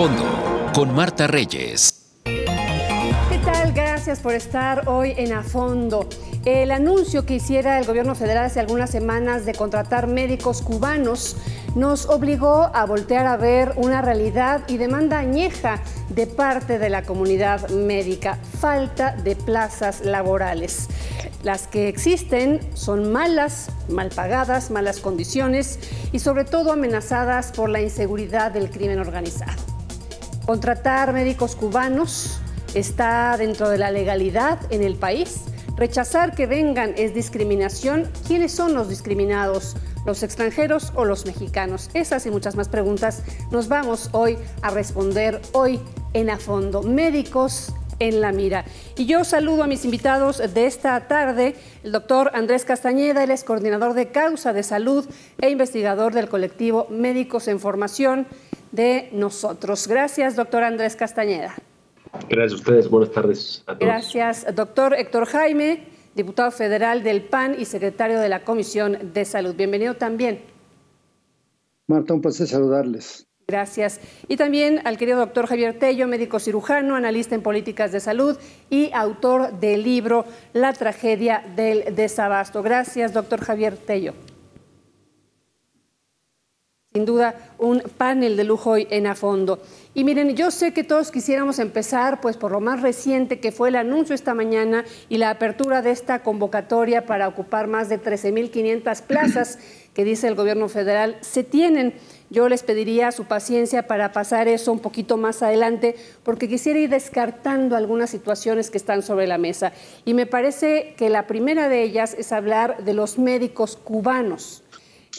Fondo con Marta Reyes. ¿Qué tal? Gracias por estar hoy en A Fondo. El anuncio que hiciera el gobierno federal hace algunas semanas de contratar médicos cubanos nos obligó a voltear a ver una realidad y demanda añeja de parte de la comunidad médica: falta de plazas laborales. Las que existen son malas, mal pagadas, malas condiciones y sobre todo amenazadas por la inseguridad del crimen organizado. Contratar médicos cubanos está dentro de la legalidad en el país. Rechazar que vengan es discriminación. ¿Quiénes son los discriminados? ¿Los extranjeros o los mexicanos? Esas y muchas más preguntas nos vamos hoy a responder hoy en A Fondo. Médicos en la mira. Y yo saludo a mis invitados de esta tarde, el doctor Andrés Castañeda. Él es coordinador de causa de salud e investigador del colectivo Médicos en Formación de Nosotros. Gracias, doctor Andrés Castañeda. Gracias a ustedes. Buenas tardes a todos. Gracias, doctor Héctor Jaime, diputado federal del PAN y secretario de la Comisión de Salud. Bienvenido también. Marta, un placer saludarles. Gracias. Y también al querido doctor Javier Tello, médico cirujano, analista en políticas de salud y autor del libro La tragedia del desabasto. Gracias, doctor Javier Tello. Sin duda, un panel de lujo hoy en A Fondo. Y miren, yo sé que todos quisiéramos empezar pues por lo más reciente, que fue el anuncio esta mañana y la apertura de esta convocatoria para ocupar más de 13.500 plazas que dice el gobierno federal se tienen. Yo les pediría su paciencia para pasar eso un poquito más adelante, porque quisiera ir descartando algunas situaciones que están sobre la mesa. Y me parece que la primera de ellas es hablar de los médicos cubanos.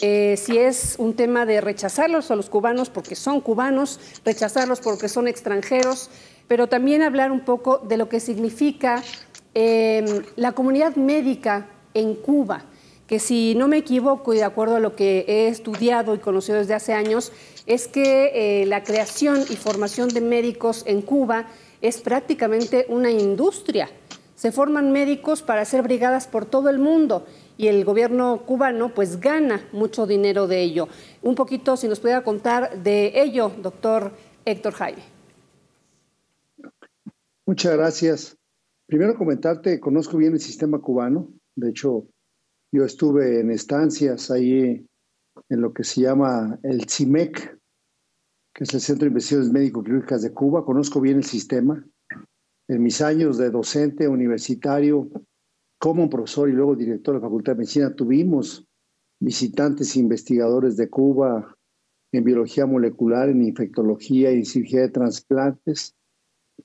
Si es un tema de rechazarlos a los cubanos porque son cubanos, rechazarlos porque son extranjeros, pero también hablar un poco de lo que significa la comunidad médica en Cuba, que si no me equivoco y de acuerdo a lo que he estudiado y conocido desde hace años, es que la creación y formación de médicos en Cuba es prácticamente una industria. Se forman médicos para hacer brigadas por todo el mundo y el gobierno cubano pues gana mucho dinero de ello. Un poquito, si nos pudiera contar de ello, doctor Héctor Jaime. Muchas gracias. Primero comentarte, conozco bien el sistema cubano. De hecho, yo estuve en estancias ahí en lo que se llama el CIMEC, que es el Centro de Investigaciones Médico-Quirúrgicas de Cuba. Conozco bien el sistema. En mis años de docente universitario, como profesor y luego director de la Facultad de Medicina, tuvimos visitantes e investigadores de Cuba en biología molecular, en infectología y en cirugía de trasplantes.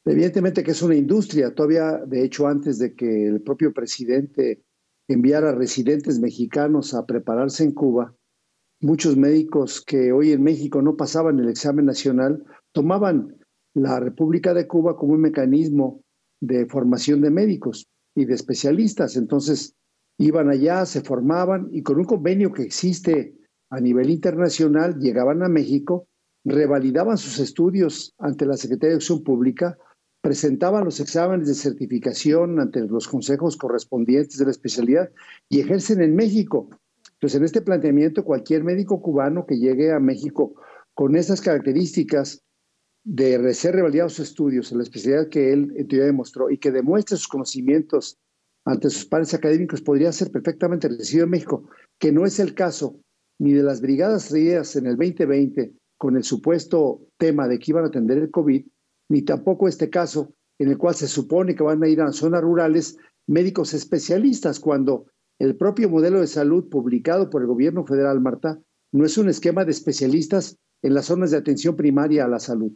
Evidentemente que es una industria. Todavía, de hecho, antes de que el propio presidente enviara residentes mexicanos a prepararse en Cuba, muchos médicos que hoy en México no pasaban el examen nacional tomaban la República de Cuba como un mecanismo de formación de médicos y de especialistas. Entonces iban allá, se formaban y con un convenio que existe a nivel internacional llegaban a México, revalidaban sus estudios ante la Secretaría de Educación Pública, presentaban los exámenes de certificación ante los consejos correspondientes de la especialidad y ejercen en México. Entonces, en este planteamiento, cualquier médico cubano que llegue a México con esas características de ser revalidados sus estudios en la especialidad que él en teoría demostró y que demuestre sus conocimientos ante sus pares académicos, podría ser perfectamente recibido en México, que no es el caso ni de las brigadas traídas en el 2020 con el supuesto tema de que iban a atender el COVID, ni tampoco este caso en el cual se supone que van a ir a zonas rurales médicos especialistas, cuando el propio modelo de salud publicado por el gobierno federal, Marta, no es un esquema de especialistas en las zonas de atención primaria a la salud.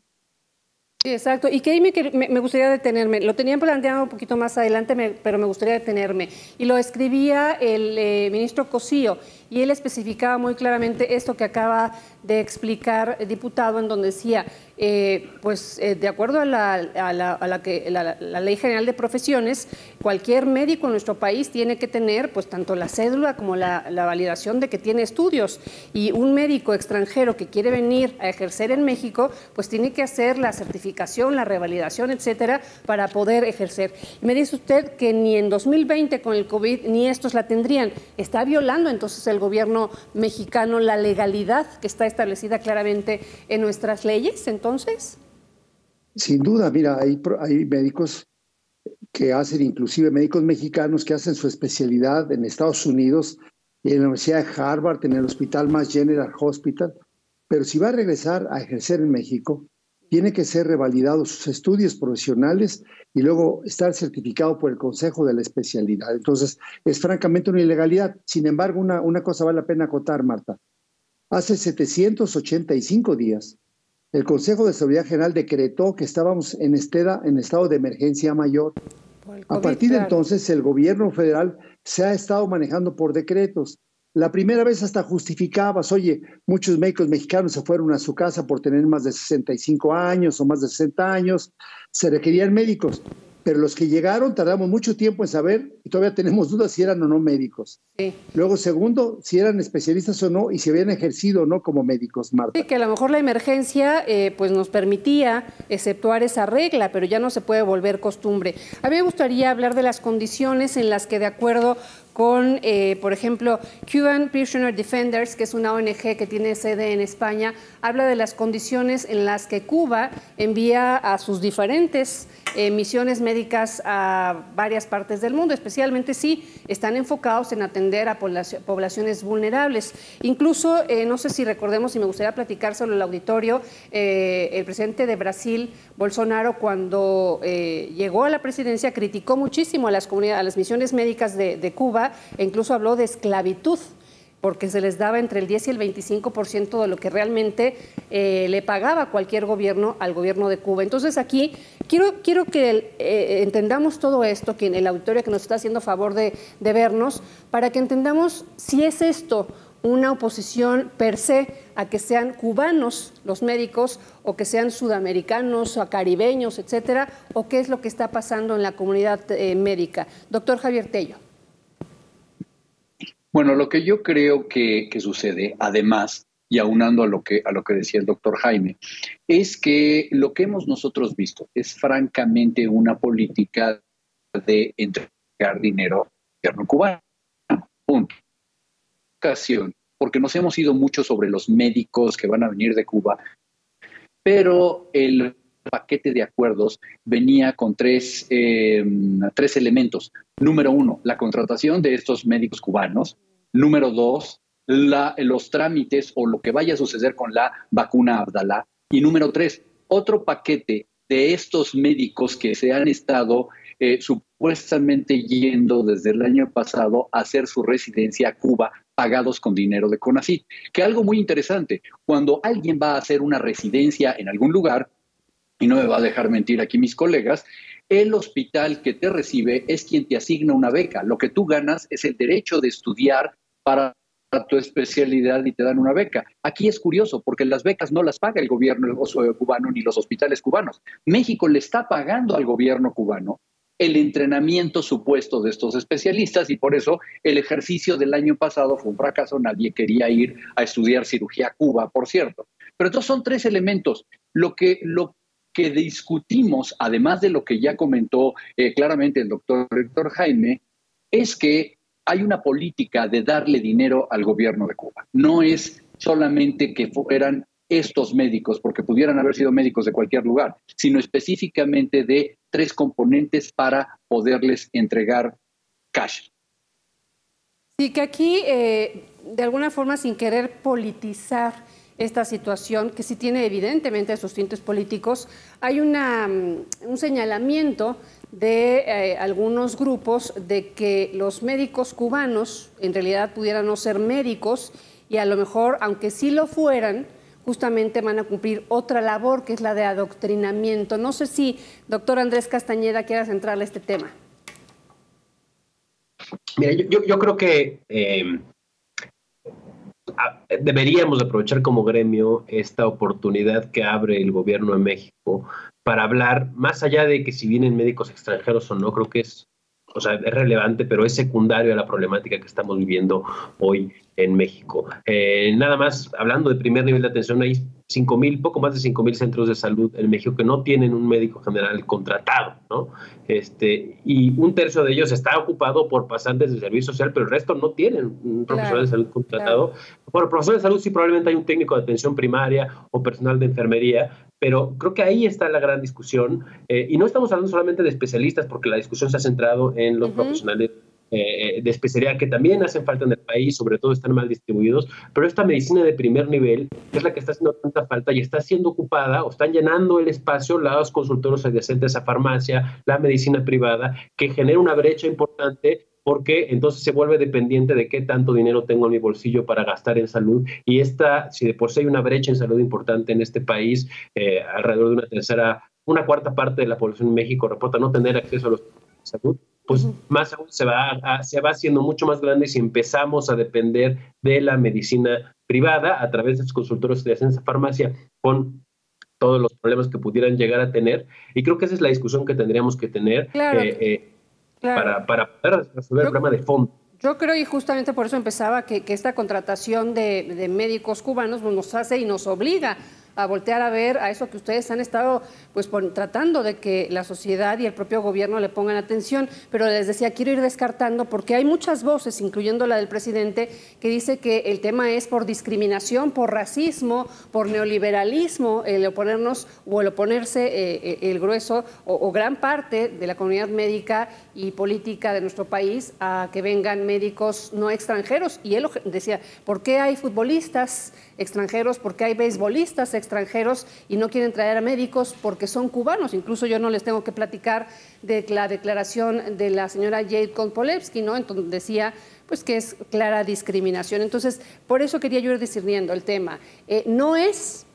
Sí, exacto. Y que ahí me gustaría detenerme. Lo tenían planteado un poquito más adelante, pero me gustaría detenerme. Y lo escribía el ministro Cosío, y él especificaba muy claramente esto que acaba de explicar el diputado, en donde decía, de acuerdo a la Ley General de Profesiones, cualquier médico en nuestro país tiene que tener pues tanto la cédula como la validación de que tiene estudios. Y un médico extranjero que quiere venir a ejercer en México, pues tiene que hacer la certificación, la revalidación, etcétera, para poder ejercer. Y me dice usted que ni en 2020 con el COVID ni estos la tendrían. ¿Está violando entonces el gobierno mexicano la legalidad que está establecida claramente en nuestras leyes, entonces? Sin duda, mira, hay médicos que hacen, inclusive médicos mexicanos que hacen su especialidad en Estados Unidos, en la Universidad de Harvard, en el Hospital Mass General Hospital, pero si va a regresar a ejercer en México, tiene que ser revalidado sus estudios profesionales y luego estar certificado por el Consejo de la Especialidad. Entonces, es francamente una ilegalidad. Sin embargo, una cosa vale la pena acotar, Marta. Hace 785 días, el Consejo de Seguridad General decretó que estábamos en estado de emergencia mayor. A partir de entonces, el gobierno federal se ha estado manejando por decretos. La primera vez hasta justificabas, oye, muchos médicos mexicanos se fueron a su casa por tener más de 65 años o más de 60 años, se requerían médicos, pero los que llegaron tardamos mucho tiempo en saber y todavía tenemos dudas si eran o no médicos. Sí. Luego, segundo, si eran especialistas o no y si habían ejercido o no como médicos, Marta. Sí, que a lo mejor la emergencia pues nos permitía exceptuar esa regla, pero ya no se puede volver costumbre. A mí me gustaría hablar de las condiciones en las que, de acuerdo con, por ejemplo, Cuban Prisoner Defenders, que es una ONG que tiene sede en España, habla de las condiciones en las que Cuba envía a sus diferentes misiones médicas a varias partes del mundo, especialmente si están enfocados en atender a poblaciones vulnerables. Incluso, no sé si recordemos, y me gustaría platicar sobre el auditorio, el presidente de Brasil, Bolsonaro, cuando llegó a la presidencia, criticó muchísimo a las misiones médicas de Cuba, e incluso habló de esclavitud, porque se les daba entre el 10 y el 25% de lo que realmente le pagaba cualquier gobierno al gobierno de Cuba. Entonces aquí quiero que entendamos todo esto, que en el auditorio que nos está haciendo favor de vernos, para que entendamos si es esto una oposición per se a que sean cubanos los médicos o que sean sudamericanos o caribeños, etcétera, o qué es lo que está pasando en la comunidad médica. Doctor Javier Tello. Bueno, lo que yo creo que sucede, además, y aunando a lo que decía el doctor Jaime, es que lo que hemos nosotros visto es francamente una política de entregar dinero al gobierno cubano. Punto. Ocasión, porque nos hemos ido mucho sobre los médicos que van a venir de Cuba, pero el paquete de acuerdos venía con tres elementos. Número uno, la contratación de estos médicos cubanos. Número dos, los trámites o lo que vaya a suceder con la vacuna Abdala. Y número tres, otro paquete de estos médicos que se han estado supuestamente yendo desde el año pasado a hacer su residencia a Cuba, pagados con dinero de CONACYT. Que algo muy interesante, cuando alguien va a hacer una residencia en algún lugar, y no me va a dejar mentir aquí mis colegas, el hospital que te recibe es quien te asigna una beca. Lo que tú ganas es el derecho de estudiar para tu especialidad y te dan una beca. Aquí es curioso porque las becas no las paga el gobierno cubano ni los hospitales cubanos. México le está pagando al gobierno cubano el entrenamiento supuesto de estos especialistas y por eso el ejercicio del año pasado fue un fracaso. Nadie quería ir a estudiar cirugía a Cuba, por cierto. Pero estos son tres elementos. Lo que discutimos, además de lo que ya comentó claramente el doctor Jaime, es que hay una política de darle dinero al gobierno de Cuba. No es solamente que fueran estos médicos, porque pudieran haber sido médicos de cualquier lugar, sino específicamente de tres componentes para poderles entregar cash. Sí, que aquí, de alguna forma, sin querer politizar esta situación, que sí tiene evidentemente sus tintes políticos, hay un señalamiento de algunos grupos de que los médicos cubanos en realidad pudieran no ser médicos y a lo mejor, aunque sí lo fueran, justamente van a cumplir otra labor que es la de adoctrinamiento. No sé si, doctor Andrés Castañeda, quieras entrarle a este tema. Mira, yo creo que deberíamos aprovechar como gremio esta oportunidad que abre el gobierno de México para hablar, más allá de que si vienen médicos extranjeros o no, creo que es relevante, pero es secundario a la problemática que estamos viviendo hoy en México. Nada más, hablando de primer nivel de atención, hay poco más de 5,000 centros de salud en México que no tienen un médico general contratado, ¿no? Y un tercio de ellos está ocupado por pasantes de servicio social, pero el resto no tienen un profesional de salud contratado. Claro. Bueno, profesor de salud sí probablemente hay un técnico de atención primaria o personal de enfermería, pero creo que ahí está la gran discusión, y no estamos hablando solamente de especialistas, porque la discusión se ha centrado en los profesionales de especialidad que también hacen falta en el país, sobre todo están mal distribuidos, pero esta medicina de primer nivel es la que está haciendo tanta falta y está siendo ocupada o están llenando el espacio los consultorios adyacentes a farmacia, la medicina privada, que genera una brecha importante, porque entonces se vuelve dependiente de qué tanto dinero tengo en mi bolsillo para gastar en salud, y si de por sí hay una brecha en salud importante en este país, alrededor de una cuarta parte de la población en México reporta no tener acceso a los servicios de salud, pues más aún se va haciendo mucho más grande si empezamos a depender de la medicina privada a través de estos consultorios de esa farmacia, con todos los problemas que pudieran llegar a tener. Y creo que esa es la discusión que tendríamos que tener, Claro. para poder resolver el problema de fondo. Yo creo, y justamente por eso empezaba, que esta contratación de médicos cubanos nos hace y nos obliga a voltear a ver a eso que ustedes han estado tratando de que la sociedad y el propio gobierno le pongan atención. Pero les decía, quiero ir descartando, porque hay muchas voces, incluyendo la del presidente, que dice que el tema es por discriminación, por racismo, por neoliberalismo, el oponerse el grueso o gran parte de la comunidad médica y política de nuestro país a que vengan médicos no extranjeros. Y él decía, ¿por qué hay futbolistas extranjeros? ¿Por qué hay beisbolistas extranjeros y no quieren traer a médicos? Porque son cubanos. Incluso yo no les tengo que platicar de la declaración de la señora Jade Kolpolevsky, ¿no? Entonces decía que es clara discriminación. Entonces, por eso quería yo ir discerniendo el tema. No es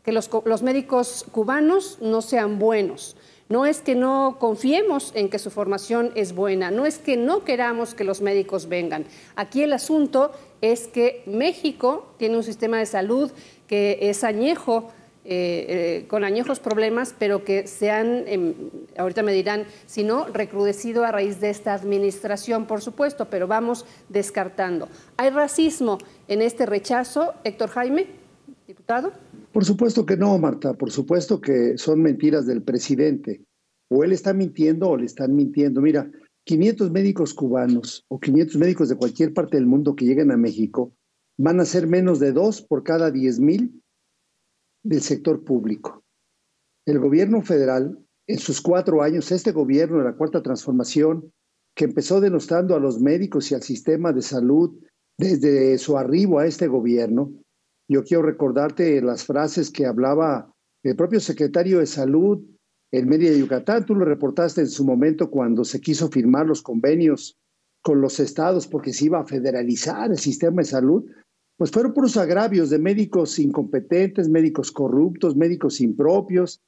que los médicos cubanos no sean buenos. No es que no confiemos en que su formación es buena, no es que no queramos que los médicos vengan. Aquí el asunto es que México tiene un sistema de salud que es añejo, con añejos problemas, pero que se han, ahorita me dirán, si no, recrudecido a raíz de esta administración, por supuesto, pero vamos descartando. ¿Hay racismo en este rechazo, Héctor Jaime, diputado? Por supuesto que no, Marta, por supuesto que son mentiras del presidente. O él está mintiendo o le están mintiendo. Mira, 500 médicos cubanos o 500 médicos de cualquier parte del mundo que lleguen a México van a ser menos de 2 por cada 10,000 del sector público. El gobierno federal, en sus 4 años, este gobierno de la Cuarta Transformación, que empezó denostando a los médicos y al sistema de salud desde su arribo a este gobierno, yo quiero recordarte las frases que hablaba el propio secretario de Salud en Mérida, Yucatán. Tú lo reportaste en su momento cuando se quiso firmar los convenios con los estados porque se iba a federalizar el sistema de salud. Pues fueron puros agravios de médicos incompetentes, médicos corruptos, médicos impropios.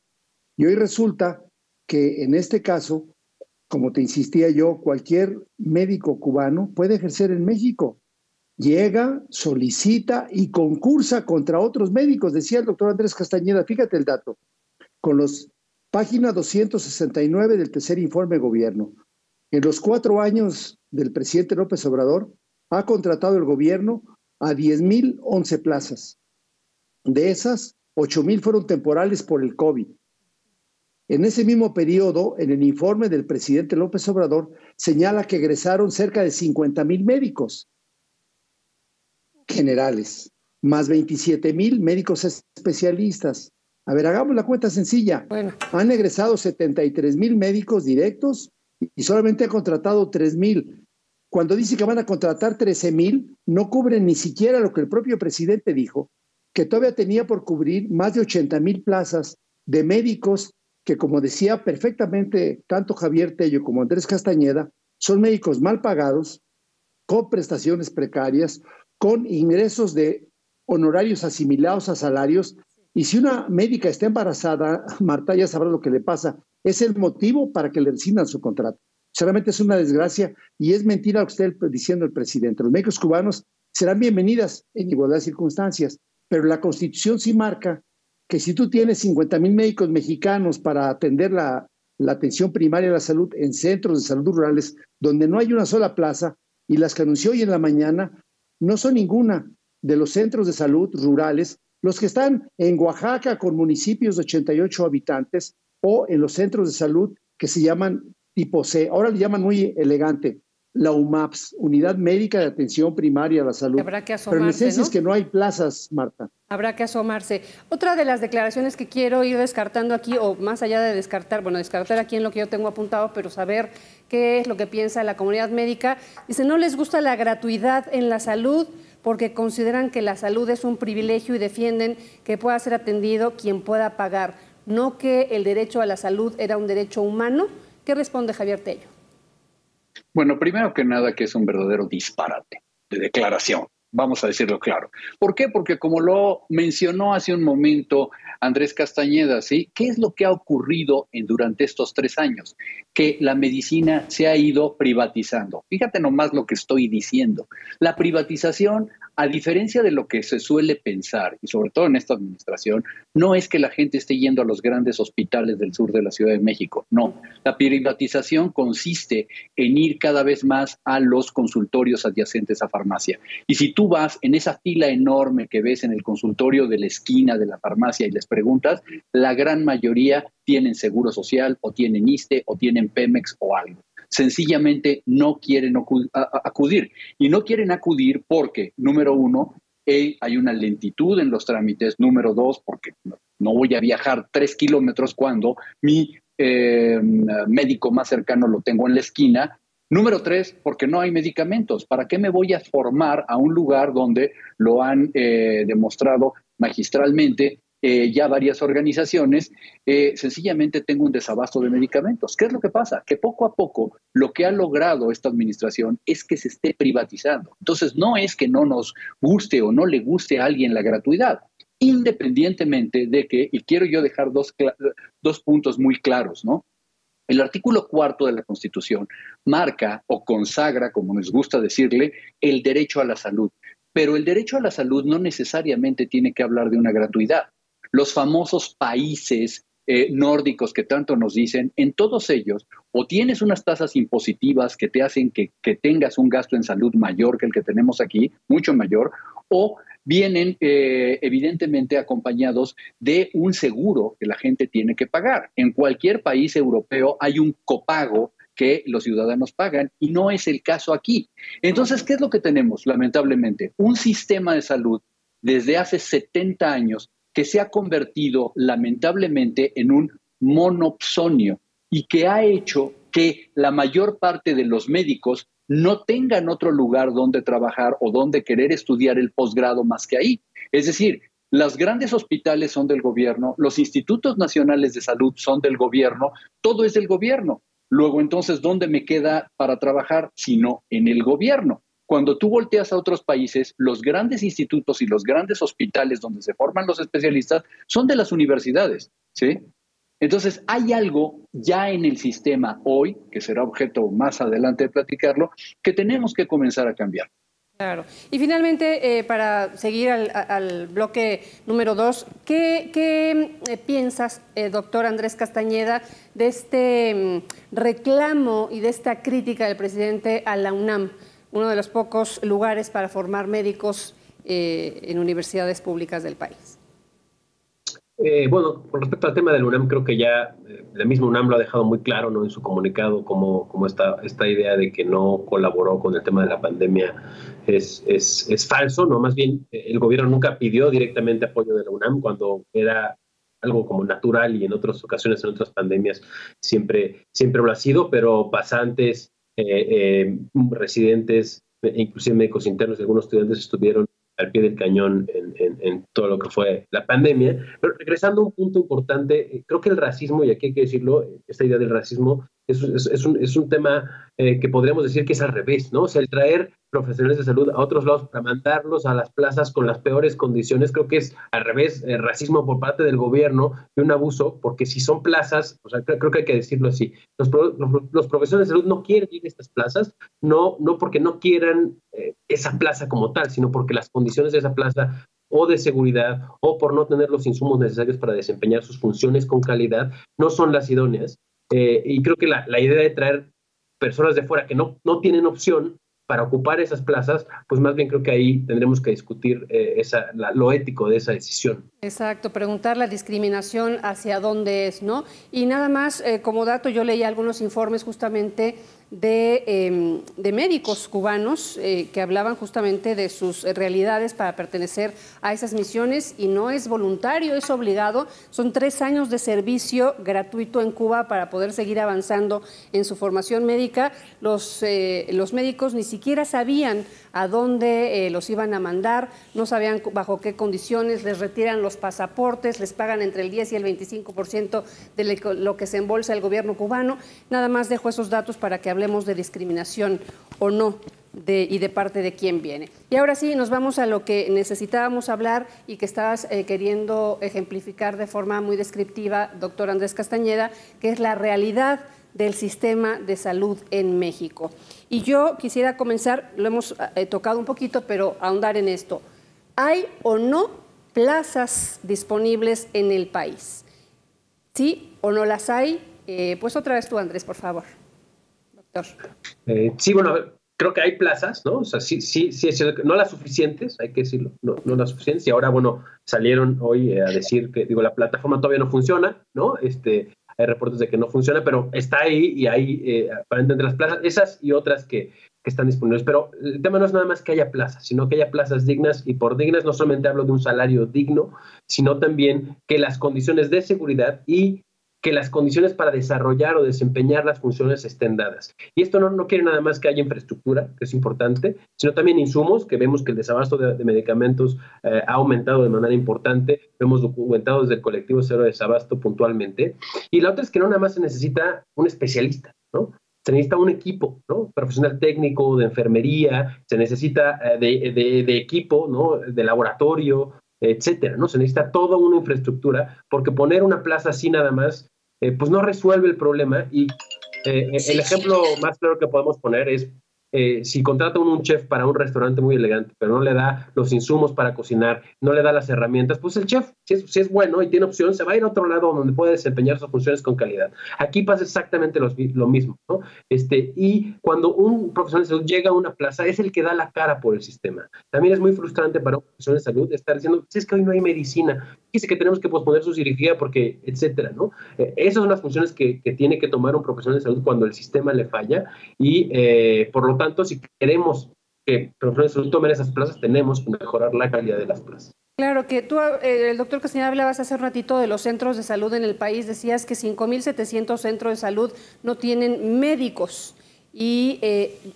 Y hoy resulta que en este caso, como te insistía yo, cualquier médico cubano puede ejercer en México. Llega, solicita y concursa contra otros médicos, decía el doctor Andrés Castañeda. Fíjate el dato, con los página 269 del tercer informe de gobierno. En los 4 años del presidente López Obrador, ha contratado el gobierno a 10,011 plazas. De esas, 8,000 fueron temporales por el COVID. En ese mismo periodo, en el informe del presidente López Obrador, señala que egresaron cerca de 50,000 médicos generales, más 27,000 médicos especialistas. A ver, hagamos la cuenta sencilla. Bueno. Han egresado 73,000 médicos directos y solamente han contratado 3,000. Cuando dice que van a contratar 13,000, no cubren ni siquiera lo que el propio presidente dijo, que todavía tenía por cubrir más de 80,000 plazas de médicos que, como decía perfectamente tanto Javier Tello como Andrés Castañeda, son médicos mal pagados, con prestaciones precarias, con ingresos de honorarios asimilados a salarios. Y si una médica está embarazada, Marta, ya sabrá lo que le pasa. Es el motivo para que le rescindan su contrato. Solamente es una desgracia y es mentira lo que está diciendo el presidente. Los médicos cubanos serán bienvenidas en igualdad de circunstancias, pero la Constitución sí marca que si tú tienes 50,000 médicos mexicanos para atender la atención primaria de la salud en centros de salud rurales, donde no hay una sola plaza, y las que anunció hoy en la mañana, no son ninguna de los centros de salud rurales, los que están en Oaxaca con municipios de 88 habitantes o en los centros de salud que se llaman tipo C. Ahora le llaman muy elegante la UMAPS, Unidad Médica de Atención Primaria a la Salud. Habrá que Pero en asomarse, esencia ¿no? es que no hay plazas, Marta. Habrá que asomarse. Otra de las declaraciones que quiero ir descartando aquí, o más allá de descartar, bueno, descartar aquí en lo que yo tengo apuntado, pero saber qué es lo que piensa la comunidad médica. Dice, no les gusta la gratuidad en la salud porque consideran que la salud es un privilegio y defienden que pueda ser atendido quien pueda pagar, no que el derecho a la salud era un derecho humano. ¿Qué responde Javier Tello? Bueno, primero que nada que es un verdadero disparate de declaración. Vamos a decirlo claro. ¿Por qué? Porque como lo mencionó hace un momento Andrés Castañeda, ¿sí? ¿Qué es lo que ha ocurrido durante estos 3 años? Que la medicina se ha ido privatizando. Fíjate nomás lo que estoy diciendo. La privatización, a diferencia de lo que se suele pensar, y sobre todo en esta administración, no es que la gente esté yendo a los grandes hospitales del sur de la Ciudad de México. No, la privatización consiste en ir cada vez más a los consultorios adyacentes a farmacia. Y si tú vas en esa fila enorme que ves en el consultorio de la esquina de la farmacia y les preguntas, la gran mayoría tienen seguro social o tienen ISSSTE o tienen Pemex o algo. Sencillamente no quieren acudir. Y no quieren acudir porque, número uno, hay una lentitud en los trámites. Número dos, porque no voy a viajar 3 kilómetros cuando mi médico más cercano lo tengo en la esquina. Número 3, porque no hay medicamentos. ¿Para qué me voy a formar a un lugar donde lo han demostrado magistralmente ya varias organizaciones? Sencillamente tengo un desabasto de medicamentos. ¿Qué es lo que pasa? Que poco a poco lo que ha logrado esta administración es que se esté privatizando. Entonces no es que no nos guste o no le guste a alguien la gratuidad, independientemente de que, y quiero yo dejar dos puntos muy claros, ¿no? El artículo 4 de la Constitución marca o consagra, como nos gusta decirle, el derecho a la salud. Pero el derecho a la salud no necesariamente tiene que hablar de una gratuidad. Los famosos países nórdicos que tanto nos dicen, en todos ellos, o tienes unas tasas impositivas que te hacen que tengas un gasto en salud mayor que el que tenemos aquí, mucho mayor, o vienen evidentemente acompañados de un seguro que la gente tiene que pagar. En cualquier país europeo hay un copago que los ciudadanos pagan y no es el caso aquí. Entonces, ¿qué es lo que tenemos? Lamentablemente, un sistema de salud desde hace 70 años que se ha convertido lamentablemente en un monopsonio y que ha hecho que la mayor parte de los médicos no tengan otro lugar donde trabajar o donde querer estudiar el posgrado más que ahí. Es decir, los grandes hospitales son del gobierno, los institutos nacionales de salud son del gobierno, todo es del gobierno. Luego, entonces, ¿dónde me queda para trabajar? Sino en el gobierno. Cuando tú volteas a otros países, los grandes institutos y los grandes hospitales donde se forman los especialistas son de las universidades, ¿sí? Entonces, hay algo ya en el sistema hoy, que será objeto más adelante de platicarlo, que tenemos que comenzar a cambiar. Claro. Y finalmente, para seguir al bloque número 2, ¿qué piensas, doctor Andrés Castañeda, de este reclamo y de esta crítica del presidente a la UNAM, uno de los pocos lugares para formar médicos en universidades públicas del país? Bueno, con respecto al tema del UNAM, creo que ya la misma UNAM lo ha dejado muy claro, ¿no?, en su comunicado, como esta idea de que no colaboró con el tema de la pandemia es falso, ¿no? Más bien, el gobierno nunca pidió directamente apoyo de la UNAM cuando era algo como natural, y en otras ocasiones, en otras pandemias, siempre lo ha sido, pero pasantes, residentes, inclusive médicos internos y algunos estudiantes estuvieron al pie del cañón en todo lo que fue la pandemia. Pero regresando a un punto importante, creo que el racismo, y aquí hay que decirlo, esta idea del racismo es un tema que podríamos decir que es al revés, ¿no? O sea, el traer profesionales de salud a otros lados para mandarlos a las plazas con las peores condiciones, creo que es al revés, racismo por parte del gobierno y un abuso, porque si son plazas, o sea, creo que hay que decirlo así, los profesionales de salud no quieren ir a estas plazas, no porque no quieran esa plaza como tal, sino porque las condiciones de esa plaza, o de seguridad, o por no tener los insumos necesarios para desempeñar sus funciones con calidad, no son las idóneas. Y creo que la idea de traer personas de fuera que no tienen opción, para ocupar esas plazas, pues más bien creo que ahí tendremos que discutir lo ético de esa decisión. Exacto, preguntar la discriminación hacia dónde es, ¿no? Y nada más, como dato, yo leí algunos informes justamente de médicos cubanos que hablaban justamente de sus realidades para pertenecer a esas misiones, y no es voluntario, es obligado. Son 3 años de servicio gratuito en Cuba para poder seguir avanzando en su formación médica. Los médicos ni siquiera sabían a dónde los iban a mandar, no sabían bajo qué condiciones, les retiran los pasaportes, les pagan entre el 10 y el 25% de lo que se embolsa el gobierno cubano. Nada más dejo esos datos para que hablemos de discriminación o no y de parte de quién viene. Y ahora sí, nos vamos a lo que necesitábamos hablar y que estabas queriendo ejemplificar de forma muy descriptiva, doctor Andrés Castañeda, que es la realidad del sistema de salud en México. Y yo quisiera comenzar, lo hemos tocado un poquito, pero ahondar en esto. ¿Hay o no plazas disponibles en el país? ¿Sí o no las hay? Pues otra vez tú, Andrés, por favor. Doctor. Sí, bueno, creo que hay plazas, ¿no? O sea, sí, no las suficientes, hay que decirlo, no las suficientes. Y ahora, bueno, salieron hoy a decir que, la plataforma todavía no funciona, ¿no? Hay reportes de que no funciona, pero está ahí y hay aparentemente las plazas, esas y otras que están disponibles. Pero el tema no es nada más que haya plazas, sino que haya plazas dignas, y por dignas no solamente hablo de un salario digno, sino también que las condiciones de seguridad y que las condiciones para desarrollar o desempeñar las funciones estén dadas. Y esto no quiere nada más que haya infraestructura, que es importante, sino también insumos, que vemos que el desabasto de medicamentos ha aumentado de manera importante, lo hemos documentado desde el colectivo Cero Desabasto puntualmente. Y la otra es que no nada más se necesita un especialista, ¿no? Se necesita un equipo, ¿no? Profesional técnico, de enfermería, se necesita de equipo, ¿no? De laboratorio, etcétera, ¿no? Se necesita toda una infraestructura, porque poner una plaza así nada más, pues no resuelve el problema. Y el ejemplo más claro que podemos poner es si contrata un chef para un restaurante muy elegante, pero no le da los insumos para cocinar, no le da las herramientas, pues el chef, si es bueno y tiene opción, se va a ir a otro lado donde puede desempeñar sus funciones con calidad. Aquí pasa exactamente lo mismo, ¿no? Y cuando un profesional de salud llega a una plaza, es el que da la cara por el sistema. También es muy frustrante para un profesional de salud estar diciendo, es que hoy no hay medicina, dice que tenemos que posponer su cirugía porque, etcétera, ¿no? Esas son las funciones que tiene que tomar un profesional de salud cuando el sistema le falla, y por lo tanto, si queremos que profesionales de salud tomen esas plazas, tenemos que mejorar la calidad de las plazas. Claro que tú, el doctor Castañeda, hablabas hace un ratito de los centros de salud en el país, decías que 5.700 centros de salud no tienen médicos. Y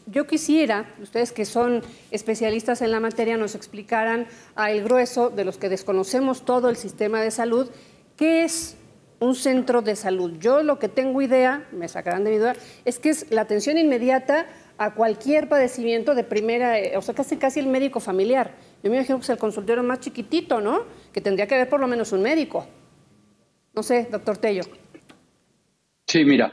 yo quisiera, ustedes que son especialistas en la materia, nos explicaran al grueso de los que desconocemos todo el sistema de salud, ¿qué es un centro de salud? Yo lo que tengo idea, me sacarán de mi duda, es que es la atención inmediata a cualquier padecimiento de primera, o sea, casi el médico familiar. Yo me imagino que es el consultorio más chiquitito, ¿no? Que tendría que haber por lo menos un médico. No sé, doctor Tello. Sí, mira,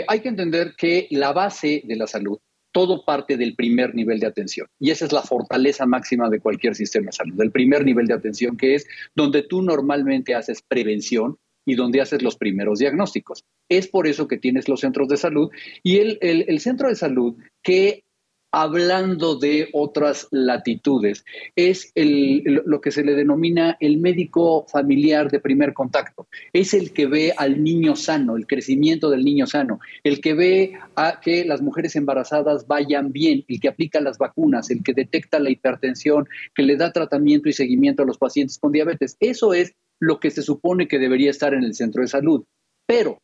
hay que entender que la base de la salud, todo parte del primer nivel de atención. Y esa es la fortaleza máxima de cualquier sistema de salud. El primer nivel de atención, que es donde tú normalmente haces prevención y donde haces los primeros diagnósticos. Es por eso que tienes los centros de salud. Y el centro de salud, que hablando de otras latitudes, es lo que se le denomina el médico familiar de primer contacto. Es el que ve al niño sano, el crecimiento del niño sano, el que ve a que las mujeres embarazadas vayan bien, el que aplica las vacunas, el que detecta la hipertensión, que le da tratamiento y seguimiento a los pacientes con diabetes. Eso es lo que se supone que debería estar en el centro de salud. Pero,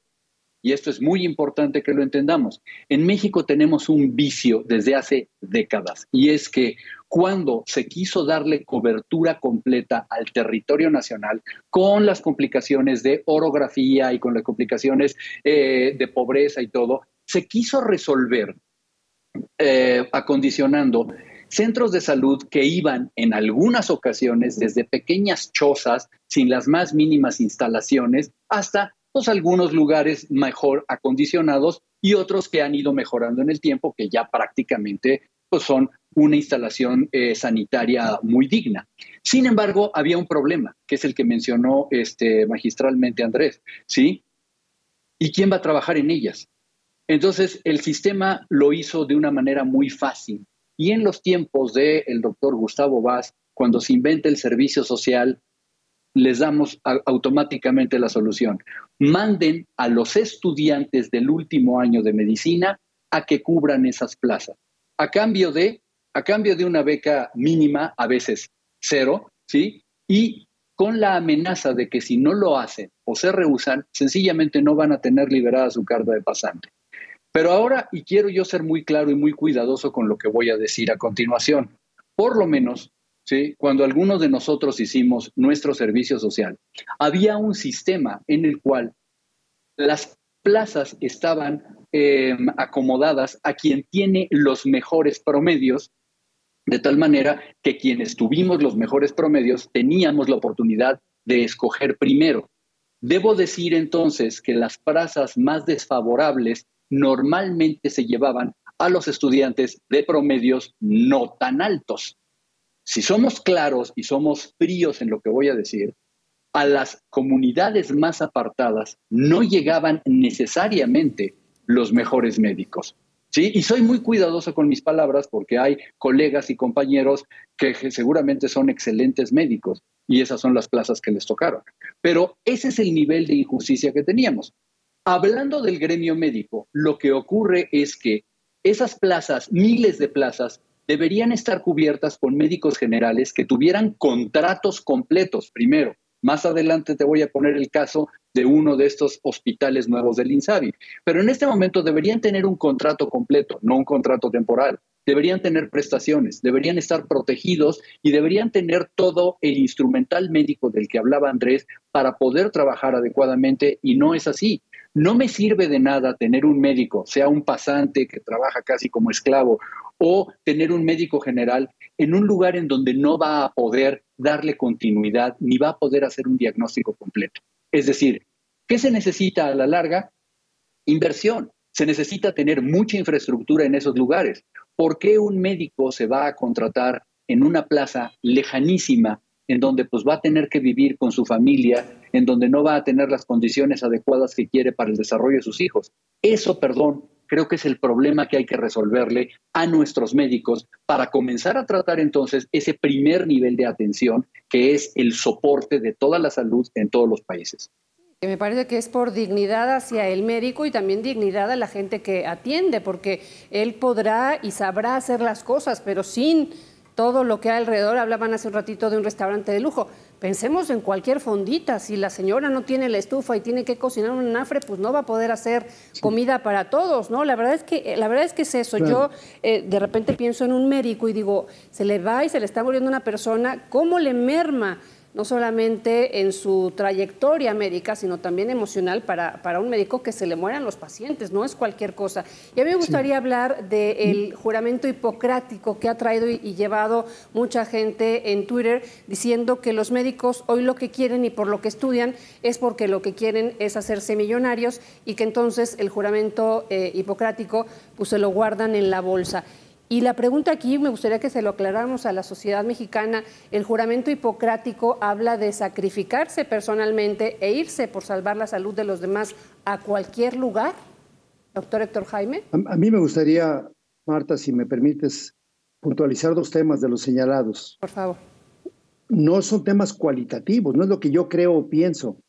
y esto es muy importante que lo entendamos, en México tenemos un vicio desde hace décadas, y es que cuando se quiso darle cobertura completa al territorio nacional, con las complicaciones de orografía y con las complicaciones de pobreza y todo, se quiso resolver acondicionando centros de salud que iban en algunas ocasiones desde pequeñas chozas sin las más mínimas instalaciones hasta algunos lugares mejor acondicionados y otros que han ido mejorando en el tiempo, que ya prácticamente son una instalación sanitaria muy digna. Sin embargo, había un problema, que es el que mencionó magistralmente Andrés, ¿sí? ¿Y quién va a trabajar en ellas? Entonces, el sistema lo hizo de una manera muy fácil. y en los tiempos del doctor Gustavo Vaz, cuando se inventa el servicio social, les damos automáticamente la solución. Manden a los estudiantes del último año de medicina a que cubran esas plazas, a cambio de una beca mínima, a veces cero, ¿sí? Y con la amenaza de que si no lo hacen o se rehúsan, sencillamente no van a tener liberada su carta de pasante. Pero ahora, y quiero yo ser muy claro y muy cuidadoso con lo que voy a decir a continuación, por lo menos, ¿sí?, cuando algunos de nosotros hicimos nuestro servicio social, había un sistema en el cual las plazas estaban acomodadas a quien tiene los mejores promedios, de tal manera que quienes tuvimos los mejores promedios teníamos la oportunidad de escoger primero. Debo decir entonces que las plazas más desfavorables normalmente se llevaban a los estudiantes de promedios no tan altos. Si somos claros y somos fríos en lo que voy a decir, a las comunidades más apartadas no llegaban necesariamente los mejores médicos, ¿sí? Y soy muy cuidadoso con mis palabras porque hay colegas y compañeros que seguramente son excelentes médicos y esas son las plazas que les tocaron. Pero ese es el nivel de injusticia que teníamos. Hablando del gremio médico, lo que ocurre es que esas plazas, miles de plazas, deberían estar cubiertas con médicos generales que tuvieran contratos completos, primero. Más adelante te voy a poner el caso de uno de estos hospitales nuevos del INSABI. Pero en este momento deberían tener un contrato completo, no un contrato temporal. Deberían tener prestaciones, deberían estar protegidos y deberían tener todo el instrumental médico del que hablaba Andrés para poder trabajar adecuadamente, y no es así. No me sirve de nada tener un médico, sea un pasante que trabaja casi como esclavo, o tener un médico general en un lugar en donde no va a poder darle continuidad ni va a poder hacer un diagnóstico completo. Es decir, ¿qué se necesita a la larga? Inversión. Se necesita tener mucha infraestructura en esos lugares. ¿Por qué un médico se va a contratar en una plaza lejanísima, en donde pues va a tener que vivir con su familia, en donde no va a tener las condiciones adecuadas que quiere para el desarrollo de sus hijos? Eso, creo que es el problema que hay que resolverle a nuestros médicos para comenzar a tratar entonces ese primer nivel de atención, que es el soporte de toda la salud en todos los países. Me parece que es por dignidad hacia el médico y también dignidad a la gente que atiende, porque él podrá y sabrá hacer las cosas, pero sin todo lo que hay alrededor. Hablaban hace un ratito de un restaurante de lujo. Pensemos en cualquier fondita. Si la señora no tiene la estufa y tiene que cocinar un anafre, pues no va a poder hacer comida para todos, ¿no? La verdad es que es eso. Claro. Yo de repente pienso en un médico y digo, se le va y se le está muriendo una persona, ¿cómo le merma? No solamente en su trayectoria médica, sino también emocional para un médico que se le mueran los pacientes, no es cualquier cosa. Y a mí me gustaría hablar del juramento hipocrático que ha traído y llevado mucha gente en Twitter, diciendo que los médicos hoy lo que quieren y por lo que estudian es porque lo que quieren es hacerse millonarios, y que entonces el juramento hipocrático pues se lo guardan en la bolsa. Y la pregunta aquí, me gustaría que se lo aclaráramos a la sociedad mexicana. El juramento hipocrático habla de sacrificarse personalmente e irse por salvar la salud de los demás a cualquier lugar. Doctor Héctor Jaime. A mí me gustaría, Marta, si me permites, puntualizar dos temas de los señalados. Por favor. No son temas cualitativos, no es lo que yo creo o pienso.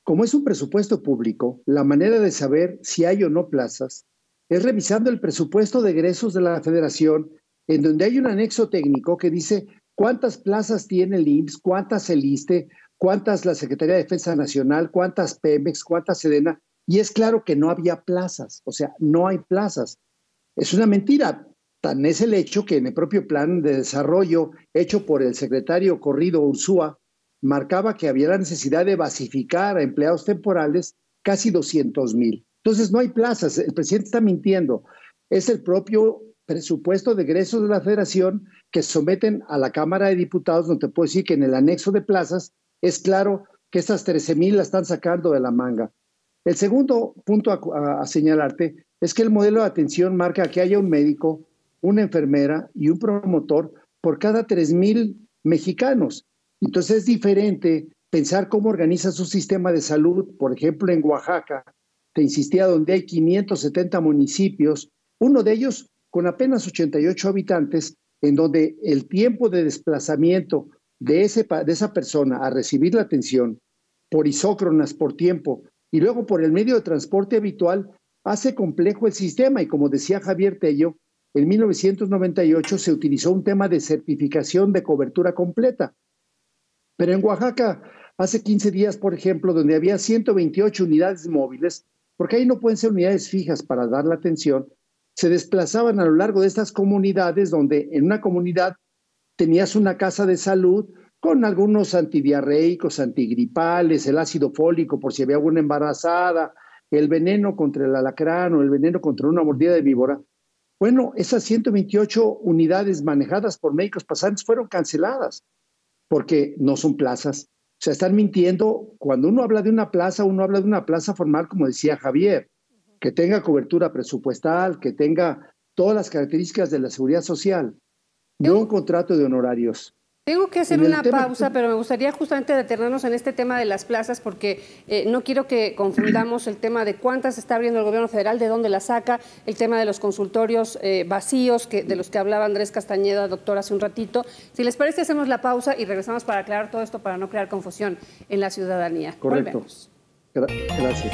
Como es un presupuesto público, la manera de saber si hay o no plazas es revisando el presupuesto de egresos de la Federación, en donde hay un anexo técnico que dice cuántas plazas tiene el IMSS, cuántas el ISSSTE, cuántas la Secretaría de Defensa Nacional, cuántas Pemex, cuántas Sedena, y es claro que no había plazas, o sea, no hay plazas. Es una mentira. Tan es el hecho que en el propio plan de desarrollo hecho por el secretario Corrido Ursúa marcaba que había la necesidad de basificar a empleados temporales casi 200,000. Entonces no hay plazas, el presidente está mintiendo. Es el propio presupuesto de egresos de la Federación que someten a la Cámara de Diputados, donde te puedo decir que en el anexo de plazas es claro que estas 13,000 las están sacando de la manga. El segundo punto a señalarte es que el modelo de atención marca que haya un médico, una enfermera y un promotor por cada 3,000 mexicanos. Entonces es diferente pensar cómo organiza su sistema de salud, por ejemplo en Oaxaca, te insistía, donde hay 570 municipios, uno de ellos con apenas 88 habitantes, en donde el tiempo de desplazamiento de esa persona a recibir la atención por isócronas, por tiempo, y luego por el medio de transporte habitual, hace complejo el sistema. Y como decía Javier Tello, en 1998 se utilizó un tema de certificación de cobertura completa. Pero en Oaxaca, hace 15 días, por ejemplo, donde había 128 unidades móviles, porque ahí no pueden ser unidades fijas para dar la atención, se desplazaban a lo largo de estas comunidades, donde en una comunidad tenías una casa de salud con algunos antidiarreicos, antigripales, el ácido fólico por si había alguna embarazada, el veneno contra el alacrán o el veneno contra una mordida de víbora. Bueno, esas 128 unidades manejadas por médicos pasantes fueron canceladas porque no son plazas. O sea, están mintiendo. Cuando uno habla de una plaza, uno habla de una plaza formal, como decía Javier, que tenga cobertura presupuestal, que tenga todas las características de la seguridad social, no un contrato de honorarios. Tengo que hacer una pausa, pero me gustaría justamente detenernos en este tema de las plazas, porque no quiero que confundamos el tema de cuántas está abriendo el gobierno federal, de dónde las saca, el tema de los consultorios vacíos, de los que hablaba Andrés Castañeda, doctor, hace un ratito. Si les parece, hacemos la pausa y regresamos para aclarar todo esto, para no crear confusión en la ciudadanía. Correcto. Volvemos. Gracias.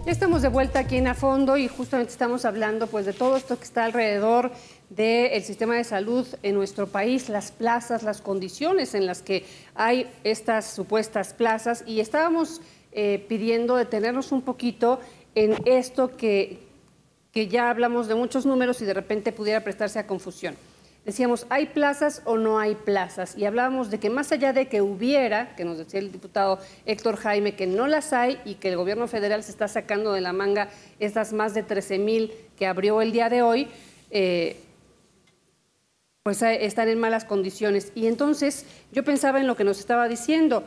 Ya estamos de vuelta aquí en A Fondo y justamente estamos hablando pues de todo esto que está alrededor del sistema de salud en nuestro país, las plazas, las condiciones en las que hay estas supuestas plazas, y estábamos pidiendo detenernos un poquito en esto que ya hablamos de muchos números y de repente pudiera prestarse a confusión. Decíamos, ¿hay plazas o no hay plazas? Y hablábamos de que más allá de que hubiera, que nos decía el diputado Héctor Jaime, que no las hay y que el gobierno federal se está sacando de la manga estas más de 13,000 que abrió el día de hoy, pues están en malas condiciones. Y entonces yo pensaba en lo que nos estaba diciendo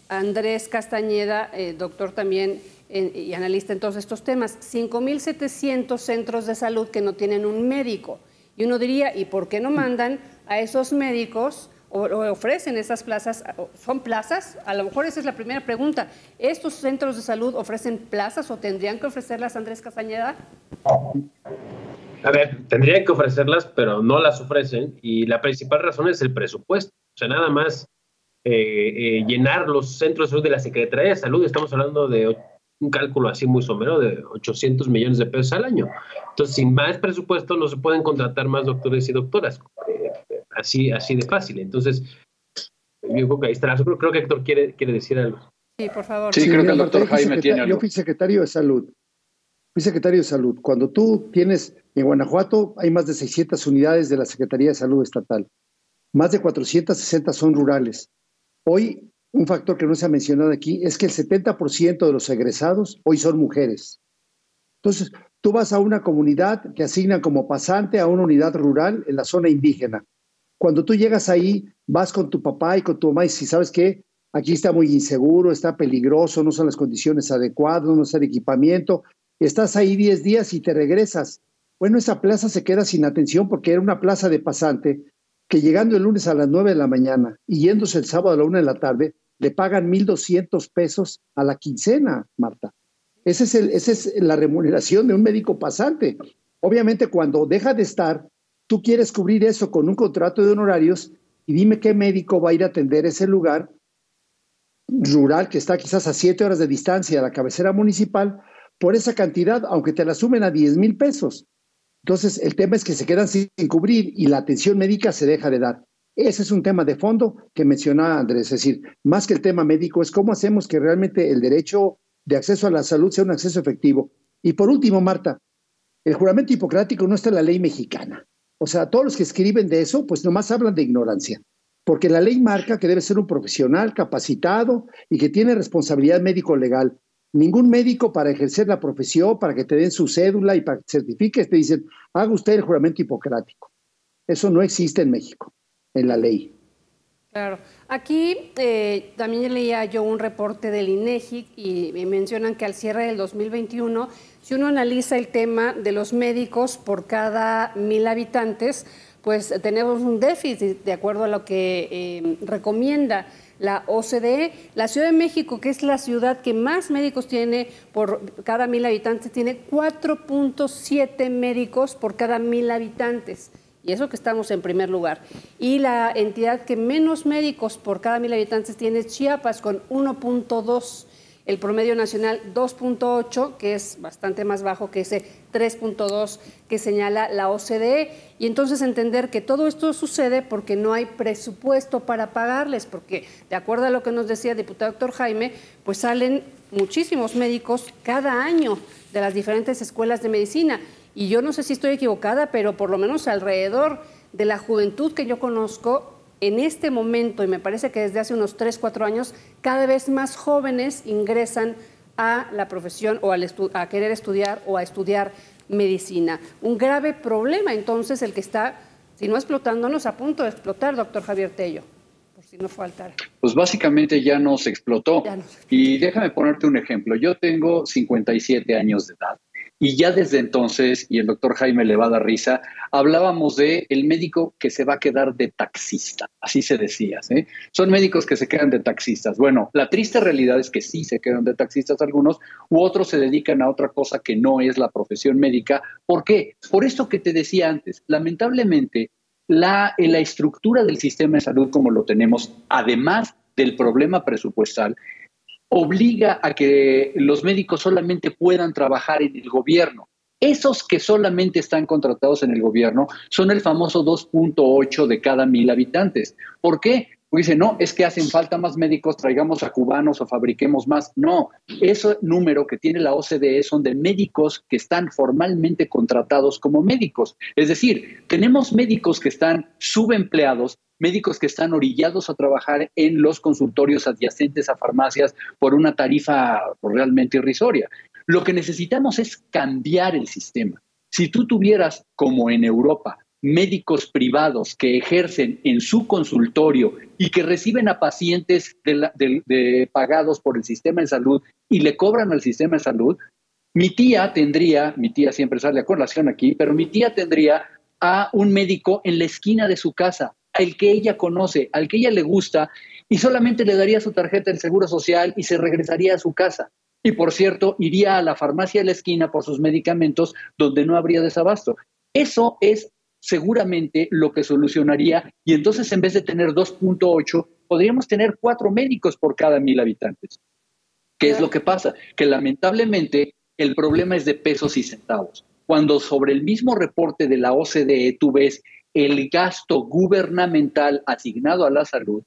Andrés Castañeda, doctor también y analista en todos estos temas, 5,700 centros de salud que no tienen un médico. Y uno diría, ¿y por qué no mandan a esos médicos o ofrecen esas plazas? ¿Son plazas? A lo mejor esa es la primera pregunta. ¿Estos centros de salud ofrecen plazas o tendrían que ofrecerlas, Andrés Castañeda? A ver, tendrían que ofrecerlas, pero no las ofrecen, y la principal razón es el presupuesto. O sea, nada más llenar los centros de salud de la Secretaría de Salud, estamos hablando de un cálculo así muy somero de 800 millones de pesos al año. Entonces, sin más presupuesto no se pueden contratar más doctores y doctoras. Así de fácil. Entonces, yo creo que ahí está. Creo que Héctor quiere decir algo. Sí, por favor. Sí, creo que el doctor Jaime tiene algo. Yo fui secretario de Salud. Cuando tú tienes, en Guanajuato hay más de 600 unidades de la Secretaría de Salud Estatal. Más de 460 son rurales. Hoy, un factor que no se ha mencionado aquí es que el 70% de los egresados hoy son mujeres. Entonces, tú vas a una comunidad, te asignan como pasante a una unidad rural en la zona indígena. Cuando tú llegas ahí, vas con tu papá y con tu mamá y si sabes que aquí está muy inseguro, está peligroso, no son las condiciones adecuadas, no está el equipamiento, estás ahí 10 días y te regresas. Bueno, esa plaza se queda sin atención porque era una plaza de pasante que llegando el lunes a las 9 de la mañana y yéndose el sábado a la 1 de la tarde, le pagan 1,200 pesos a la quincena, Marta. Esa es la remuneración de un médico pasante. Obviamente, cuando deja de estar, tú quieres cubrir eso con un contrato de honorarios y dime qué médico va a ir a atender ese lugar rural que está quizás a 7 horas de distancia de la cabecera municipal por esa cantidad, aunque te la sumen a 10,000 pesos. Entonces, el tema es que se quedan sin cubrir y la atención médica se deja de dar. Ese es un tema de fondo que mencionaba Andrés, es decir, más que el tema médico, es cómo hacemos que realmente el derecho de acceso a la salud sea un acceso efectivo. Y por último, Marta, el juramento hipocrático no está en la ley mexicana. O sea, todos los que escriben de eso, pues nomás hablan de ignorancia, porque la ley marca que debe ser un profesional capacitado y que tiene responsabilidad médico-legal. Ningún médico para ejercer la profesión, para que te den su cédula y para que te certifiques, te dicen, haga usted el juramento hipocrático. Eso no existe en México, en la ley. Claro. Aquí también leía yo un reporte del INEGI y mencionan que al cierre del 2021, si uno analiza el tema de los médicos por cada 1,000 habitantes, pues tenemos un déficit de acuerdo a lo que recomienda la OCDE. La Ciudad de México, que es la ciudad que más médicos tiene por cada 1,000 habitantes, tiene 4.7 médicos por cada 1,000 habitantes. Y eso que estamos en primer lugar. Y la entidad que menos médicos por cada 1,000 habitantes tiene es Chiapas, con 1.2. El promedio nacional 2.8, que es bastante más bajo que ese 3.2 que señala la OCDE. Y entonces entender que todo esto sucede porque no hay presupuesto para pagarles, porque de acuerdo a lo que nos decía el diputado doctor Jaime, pues salen muchísimos médicos cada año de las diferentes escuelas de medicina. Y yo no sé si estoy equivocada, pero por lo menos alrededor de la juventud que yo conozco, en este momento, y me parece que desde hace unos 3, 4 años, cada vez más jóvenes ingresan a la profesión o a querer estudiar o a estudiar medicina. Un grave problema, entonces, el que está, si no explotándonos, a punto de explotar, doctor Javier Tello, por si no faltara. Pues básicamente ya nos explotó. Y déjame ponerte un ejemplo. Yo tengo 57 años de edad. Y ya desde entonces, y el doctor Jaime le va a dar risa, hablábamos de el médico que se va a quedar de taxista, así se decía, ¿sí? Son médicos que se quedan de taxistas. Bueno, la triste realidad es que sí se quedan de taxistas algunos, u otros se dedican a otra cosa que no es la profesión médica. ¿Por qué? Por esto que te decía antes, lamentablemente, la estructura del sistema de salud como lo tenemos, además del problema presupuestal, obliga a que los médicos solamente puedan trabajar en el gobierno. Esos que solamente están contratados en el gobierno son el famoso 2.8 de cada 1,000 habitantes. ¿Por qué? Porque dicen, no, es que hacen falta más médicos, traigamos a cubanos o fabriquemos más. No, ese número que tiene la OCDE son de médicos que están formalmente contratados como médicos. Es decir, tenemos médicos que están subempleados, médicos que están orillados a trabajar en los consultorios adyacentes a farmacias por una tarifa realmente irrisoria. Lo que necesitamos es cambiar el sistema. Si tú tuvieras, como en Europa, médicos privados que ejercen en su consultorio y que reciben a pacientes pagados por el sistema de salud y le cobran al sistema de salud, mi tía siempre sale a colación aquí, pero mi tía tendría a un médico en la esquina de su casa, al que ella conoce, al que ella le gusta, y solamente le daría su tarjeta del Seguro Social y se regresaría a su casa. Y por cierto, iría a la farmacia de la esquina por sus medicamentos donde no habría desabasto. Eso es seguramente lo que solucionaría, y entonces en vez de tener 2.8, podríamos tener 4 médicos por cada 1,000 habitantes. ¿Qué es lo que pasa? Que lamentablemente el problema es de pesos y centavos. Cuando sobre el mismo reporte de la OCDE tú ves el gasto gubernamental asignado a la salud,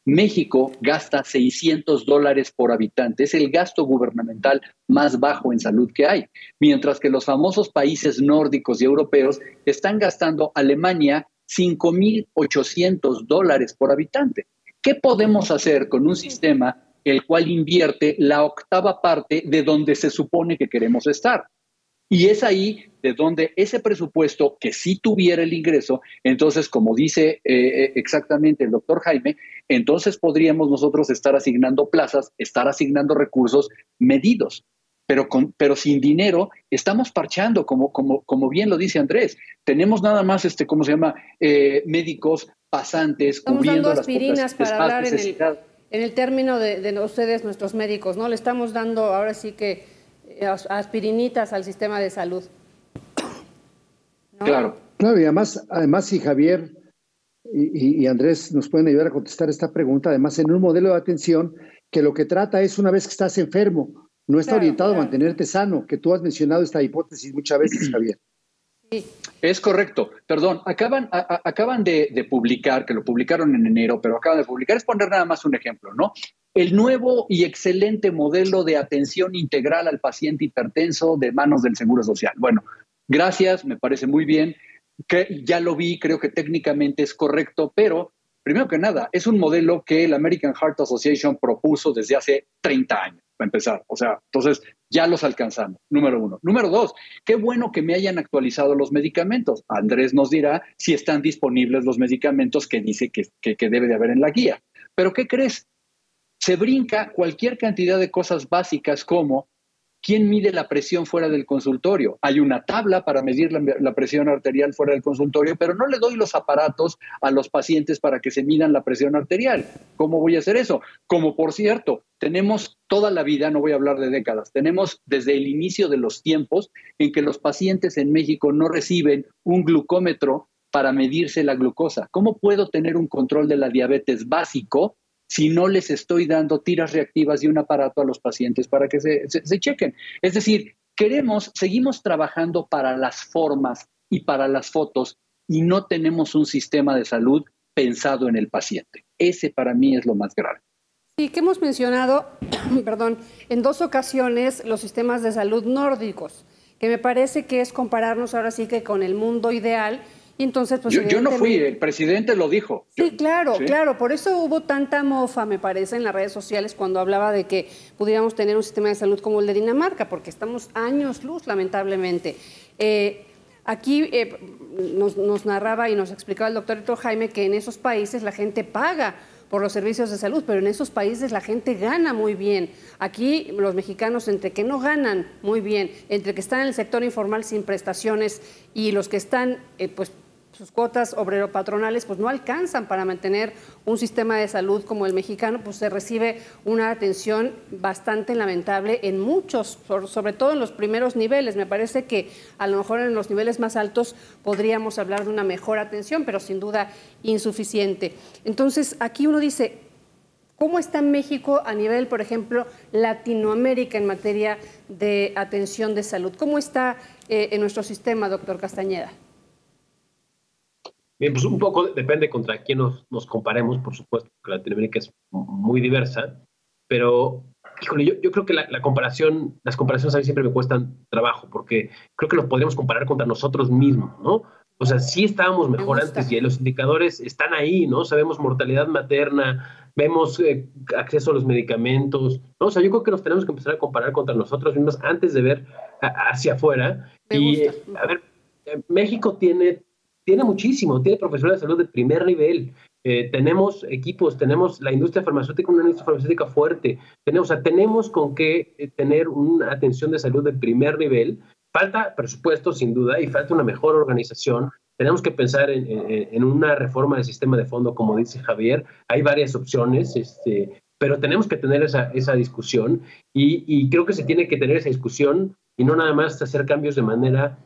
México gasta $600 por habitante. Es el gasto gubernamental más bajo en salud que hay. Mientras que los famosos países nórdicos y europeos están gastando, Alemania, $5,800 por habitante. ¿Qué podemos hacer con un sistema el cual invierte la octava parte de donde se supone que queremos estar? Y es ahí de donde ese presupuesto, que sí tuviera el ingreso, entonces, como dice exactamente el doctor Jaime, entonces podríamos nosotros estar asignando plazas, estar asignando recursos medidos. Pero sin dinero estamos parchando, como bien lo dice Andrés. Tenemos nada más, médicos pasantes, estamos cubriendo dando las aspirinas pocas para hablar necesidades. en el término de ustedes, nuestros médicos, ¿no? Le estamos dando ahora sí que aspirinitas al sistema de salud. ¿No? Claro. Claro, y además si Javier y Andrés nos pueden ayudar a contestar esta pregunta, además en un modelo de atención que lo que trata es una vez que estás enfermo, no está orientado a mantenerte sano, que tú has mencionado esta hipótesis muchas veces, Javier. Sí. Es correcto. Perdón, acaban de publicar, que lo publicaron en enero, pero acaban de publicar, es poner nada más un ejemplo, ¿no? El nuevo y excelente modelo de atención integral al paciente hipertenso de manos del Seguro Social. Bueno, gracias, me parece muy bien, que ya lo vi, creo que técnicamente es correcto, pero primero que nada, es un modelo que la American Heart Association propuso desde hace 30 años, para empezar. O sea, entonces ya los alcanzamos, número 1. Número 2, qué bueno que me hayan actualizado los medicamentos. Andrés nos dirá si están disponibles los medicamentos que dice que debe de haber en la guía. Pero ¿qué crees? Se brinca cualquier cantidad de cosas básicas como ¿quién mide la presión fuera del consultorio? Hay una tabla para medir la presión arterial fuera del consultorio, pero no le doy los aparatos a los pacientes para que se midan la presión arterial. ¿Cómo voy a hacer eso? Como por cierto, tenemos toda la vida, no voy a hablar de décadas, tenemos desde el inicio de los tiempos en que los pacientes en México no reciben un glucómetro para medirse la glucosa. ¿Cómo puedo tener un control de la diabetes básico si no les estoy dando tiras reactivas y un aparato a los pacientes para que se chequen? Es decir, seguimos trabajando para las formas y para las fotos y no tenemos un sistema de salud pensado en el paciente. Ese para mí es lo más grave. Sí, que hemos mencionado, perdón, en 2 ocasiones los sistemas de salud nórdicos, que me parece que es compararnos ahora sí que con el mundo ideal. Y entonces, pues, yo no fui, el presidente lo dijo. Sí, claro, por eso hubo tanta mofa, me parece, en las redes sociales cuando hablaba de que pudiéramos tener un sistema de salud como el de Dinamarca, porque estamos años luz, lamentablemente. Aquí nos narraba y nos explicaba el doctor Héctor Jaime que en esos países la gente paga por los servicios de salud, pero en esos países la gente gana muy bien. Aquí los mexicanos, entre que no ganan muy bien, entre que están en el sector informal sin prestaciones y los que están, pues, sus cuotas obrero-patronales pues no alcanzan para mantener un sistema de salud como el mexicano, pues se recibe una atención bastante lamentable en muchos, sobre todo en los primeros niveles. Me parece que a lo mejor en los niveles más altos podríamos hablar de una mejor atención, pero sin duda insuficiente. Entonces, aquí uno dice, ¿cómo está México a nivel, por ejemplo, Latinoamérica en materia de atención de salud? ¿Cómo está en nuestro sistema, doctor Castañeda? Bien, pues un poco depende contra quién nos comparemos, por supuesto, porque Latinoamérica es muy diversa, pero, híjole, yo creo que las comparaciones a mí siempre me cuestan trabajo, porque creo que nos podríamos comparar contra nosotros mismos, ¿no? O sea, sí estábamos mejor antes y los indicadores están ahí, ¿no? Sabemos mortalidad materna, vemos acceso a los medicamentos, ¿no? O sea, yo creo que nos tenemos que empezar a comparar contra nosotros mismos antes de ver hacia afuera. A ver, México tiene muchísimo, tiene profesionales de salud de primer nivel, tenemos equipos, tenemos la industria farmacéutica, una industria farmacéutica fuerte, tenemos con qué tener una atención de salud de primer nivel. Falta presupuesto, sin duda, y falta una mejor organización. Tenemos que pensar en una reforma del sistema de fondo, como dice Javier. Hay varias opciones, pero tenemos que tener esa discusión y creo que se tiene que tener esa discusión y no nada más hacer cambios de manera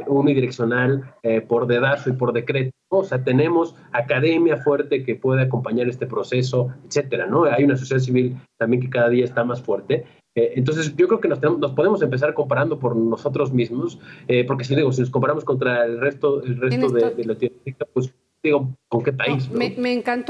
unidireccional por dedazo y por decreto. O sea, tenemos academia fuerte que puede acompañar este proceso, etcétera, ¿no? Hay una sociedad civil también que cada día está más fuerte. Entonces, yo creo que nos podemos empezar comparando por nosotros mismos, porque si nos comparamos contra el resto de Latinoamérica, pues digo, ¿con qué país? No,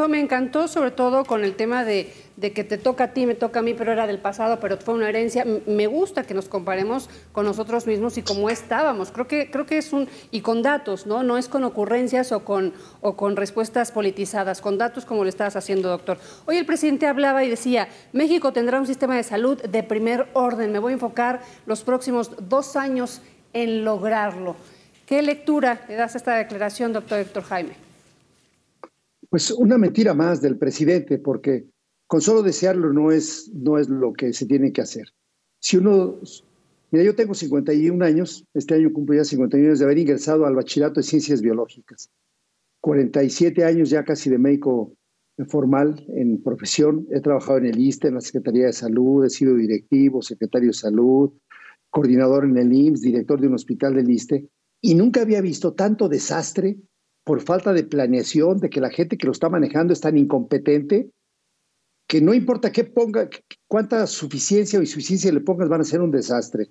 me encantó sobre todo con el tema de que te toca a ti, me toca a mí, pero era del pasado, pero fue una herencia. Me gusta que nos comparemos con nosotros mismos y cómo estábamos. Creo que es y con datos, ¿no? No es con ocurrencias o con respuestas politizadas, con datos como lo estabas haciendo, doctor. Hoy el presidente hablaba y decía, México tendrá un sistema de salud de primer orden. Me voy a enfocar los próximos 2 años en lograrlo. ¿Qué lectura le das a esta declaración, doctor Héctor Jaime? Pues una mentira más del presidente, porque con solo desearlo no es lo que se tiene que hacer. Mira, yo tengo 51 años, este año cumplo ya 51 años de haber ingresado al bachillerato de Ciencias Biológicas. 47 años ya casi de médico formal en profesión. He trabajado en el ISSSTE, en la Secretaría de Salud, he sido directivo, secretario de Salud, coordinador en el IMSS, director de un hospital del ISSSTE, y nunca había visto tanto desastre por falta de planeación, de que la gente que lo está manejando es tan incompetente que no importa qué ponga, cuánta suficiencia o insuficiencia le pongas, van a ser un desastre.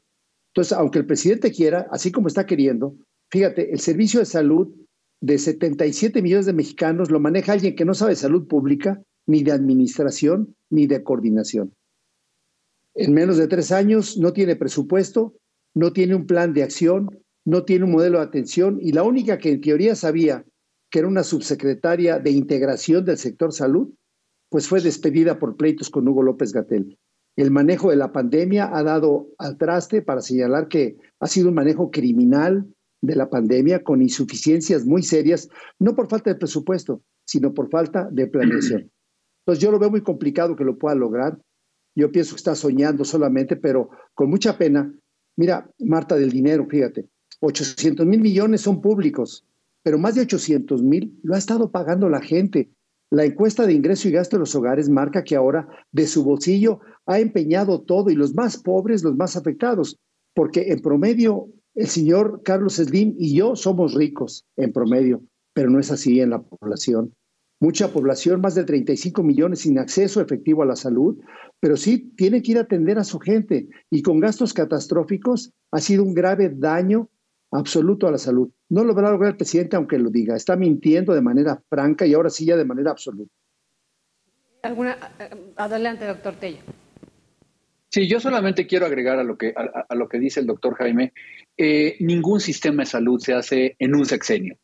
Entonces, aunque el presidente quiera, así como está queriendo, fíjate, el servicio de salud de 77 millones de mexicanos lo maneja alguien que no sabe de salud pública, ni de administración, ni de coordinación. En menos de 3 años no tiene presupuesto, no tiene un plan de acción, no tiene un modelo de atención, y la única que en teoría sabía que era una subsecretaria de integración del sector salud, pues fue despedida por pleitos con Hugo López-Gatell. El manejo de la pandemia ha dado al traste para señalar que ha sido un manejo criminal de la pandemia con insuficiencias muy serias, no por falta de presupuesto, sino por falta de planeación. Entonces yo lo veo muy complicado que lo pueda lograr. Yo pienso que está soñando solamente, pero con mucha pena. Mira, Marta, del dinero, fíjate, 800,000 millones son públicos, pero más de 800,000 lo ha estado pagando la gente. La encuesta de ingreso y gasto de los hogares marca que ahora de su bolsillo ha empeñado todo, y los más pobres, los más afectados, porque en promedio el señor Carlos Slim y yo somos ricos en promedio, pero no es así en la población. Mucha población, más de 35 millones sin acceso efectivo a la salud, pero sí tiene que ir a atender a su gente, y con gastos catastróficos ha sido un grave daño absoluto a la salud. No lo va a lograr el presidente aunque lo diga. Está mintiendo de manera franca y ahora sí ya de manera absoluta. Adelante, doctor Tello. Sí, yo solamente quiero agregar a lo que dice el doctor Jaime. Ningún sistema de salud se hace en un sexenio,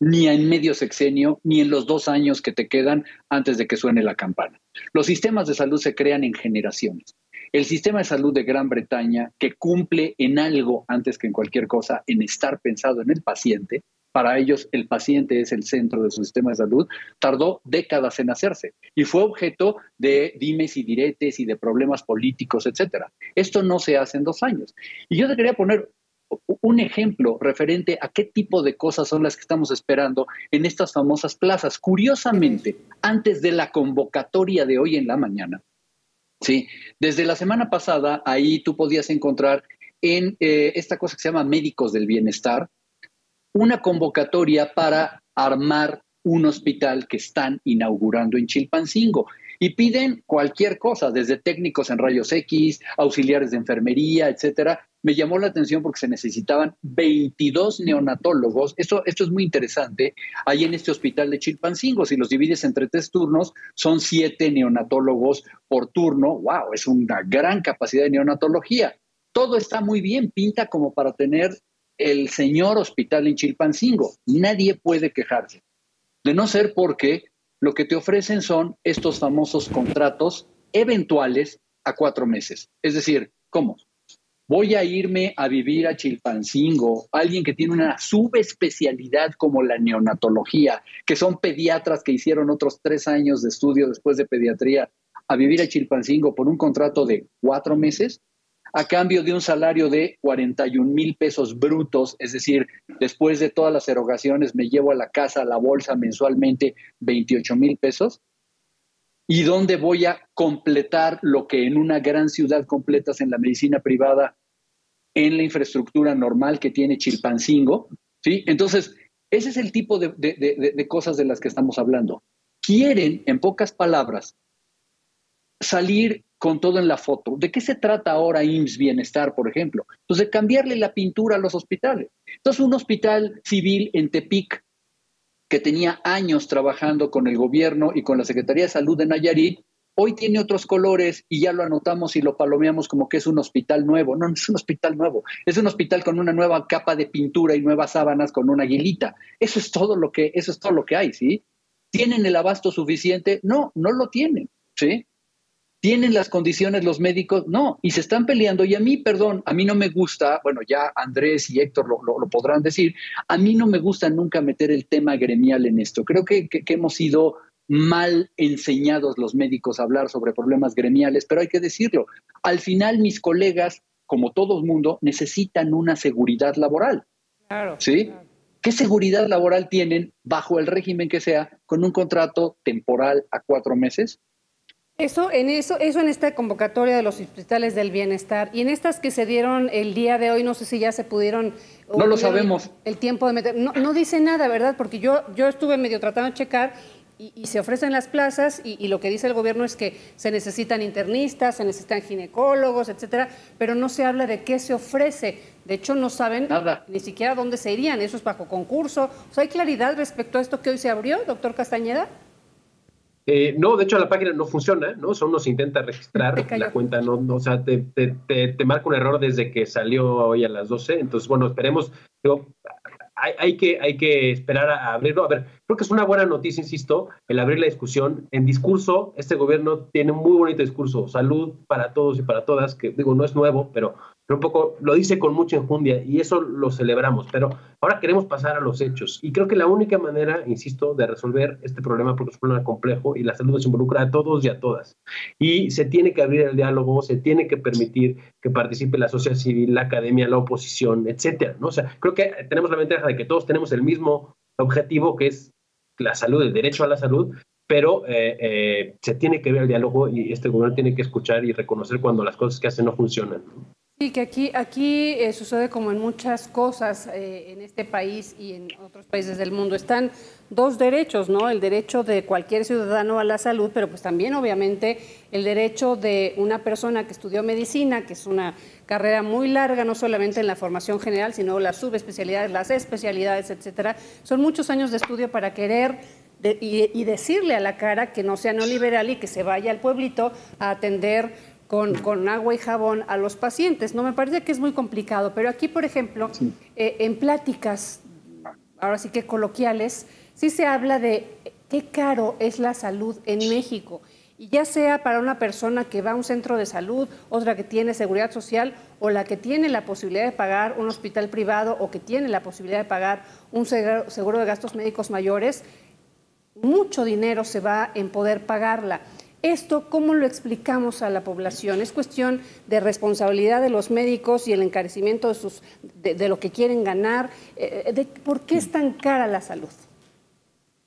ni en medio sexenio, ni en los 2 años que te quedan antes de que suene la campana. Los sistemas de salud se crean en generaciones. El sistema de salud de Gran Bretaña, que cumple en algo antes que en cualquier cosa, en estar pensado en el paciente, para ellos el paciente es el centro de su sistema de salud, tardó décadas en hacerse y fue objeto de dimes y diretes y de problemas políticos, etcétera. Esto no se hace en 2 años. Y yo te quería poner un ejemplo referente a qué tipo de cosas son las que estamos esperando en estas famosas plazas. Curiosamente, antes de la convocatoria de hoy en la mañana, sí, desde la semana pasada, ahí tú podías encontrar en esta cosa que se llama Médicos del Bienestar, una convocatoria para armar un hospital que están inaugurando en Chilpancingo. Y piden cualquier cosa, desde técnicos en rayos X, auxiliares de enfermería, etcétera. Me llamó la atención porque se necesitaban 22 neonatólogos. Esto es muy interesante. Ahí en este hospital de Chilpancingo, si los divides entre 3 turnos, son 7 neonatólogos por turno. ¡Wow! Es una gran capacidad de neonatología. Todo está muy bien, pinta como para tener el señor hospital en Chilpancingo. Nadie puede quejarse. De no ser porque lo que te ofrecen son estos famosos contratos eventuales a 4 meses. Es decir, ¿cómo? Voy a irme a vivir a Chilpancingo, alguien que tiene una subespecialidad como la neonatología, que son pediatras que hicieron otros 3 años de estudio después de pediatría, a vivir a Chilpancingo por un contrato de 4 meses, a cambio de un salario de 41,000 pesos brutos, es decir, después de todas las erogaciones me llevo a la casa, a la bolsa mensualmente 28,000 pesos. ¿Y dónde voy a completar lo que en una gran ciudad completas en la medicina privada, en la infraestructura normal que tiene Chilpancingo? ¿Sí? Entonces, ese es el tipo de cosas de las que estamos hablando. Quieren, en pocas palabras, salir con todo en la foto. ¿De qué se trata ahora IMSS Bienestar, por ejemplo? Pues de cambiarle la pintura a los hospitales. Entonces, un hospital civil en Tepic, que tenía años trabajando con el gobierno y con la Secretaría de Salud de Nayarit, hoy tiene otros colores y ya lo anotamos y lo palomeamos como que es un hospital nuevo. No, no es un hospital nuevo. Es un hospital con una nueva capa de pintura y nuevas sábanas con una aguilita. Eso es todo lo que hay, ¿sí? ¿Tienen el abasto suficiente? No, no lo tienen, ¿sí? ¿Tienen las condiciones los médicos? No, y se están peleando. Y a mí, perdón, a mí no me gusta, bueno, ya Andrés y Héctor lo podrán decir, a mí no me gusta nunca meter el tema gremial en esto. Creo que hemos sido mal enseñados los médicos a hablar sobre problemas gremiales, pero hay que decirlo. Al final, mis colegas, como todo el mundo, necesitan una seguridad laboral. Claro. ¿Sí? Claro. ¿Qué seguridad laboral tienen bajo el régimen que sea con un contrato temporal a 4 meses? Eso en esta convocatoria de los hospitales del bienestar y en estas que se dieron el día de hoy, no sé si ya se pudieron... No lo sabemos. El tiempo de meter... No dice nada, ¿verdad? Porque yo estuve medio tratando de checar y se ofrecen las plazas y lo que dice el gobierno es que se necesitan internistas, se necesitan ginecólogos, etcétera, pero no se habla de qué se ofrece. De hecho, no saben nada, ni siquiera dónde se irían. Eso es bajo concurso. O sea, ¿hay claridad respecto a esto que hoy se abrió, doctor Castañeda? No, de hecho la página no funciona, ¿no? Solo se intenta registrar, la cuenta no, o sea, te marca un error desde que salió hoy a las 12, entonces bueno, esperemos, digo, hay que esperar a abrirlo. A ver, creo que es una buena noticia, insisto, el abrir la discusión. En discurso, este gobierno tiene un muy bonito discurso, salud para todos y para todas, que digo, no es nuevo, pero pero un poco lo dice con mucha enjundia y eso lo celebramos, pero ahora queremos pasar a los hechos y creo que la única manera, insisto, de resolver este problema, porque es un problema complejo y la salud nos involucra a todos y a todas, y se tiene que abrir el diálogo, se tiene que permitir que participe la sociedad civil, la academia, la oposición, etcétera, ¿no? O sea, creo que tenemos la ventaja de que todos tenemos el mismo objetivo, que es la salud, el derecho a la salud, pero se tiene que ver el diálogo y este gobierno tiene que escuchar y reconocer cuando las cosas que hacen no funcionan, ¿no? Sí, que aquí sucede como en muchas cosas en este país y en otros países del mundo. Están dos derechos, ¿no? El derecho de cualquier ciudadano a la salud, pero pues también obviamente el derecho de una persona que estudió medicina, que es una carrera muy larga, no solamente en la formación general, sino las subespecialidades, las especialidades, etcétera. Son muchos años de estudio para querer y decirle a la cara que no sea neoliberal y que se vaya al pueblito a atender con agua y jabón a los pacientes. No, me parece que es muy complicado, pero aquí, por ejemplo, sí, en pláticas, ahora sí que coloquiales, sí se habla de qué caro es la salud en México. Y ya sea para una persona que va a un centro de salud, otra que tiene seguridad social, o la que tiene la posibilidad de pagar un hospital privado, o que tiene la posibilidad de pagar un seguro de gastos médicos mayores, mucho dinero se va en poder pagarla. Esto, ¿cómo lo explicamos a la población? ¿Es cuestión de responsabilidad de los médicos y el encarecimiento de lo que quieren ganar? ¿Por qué es tan cara la salud?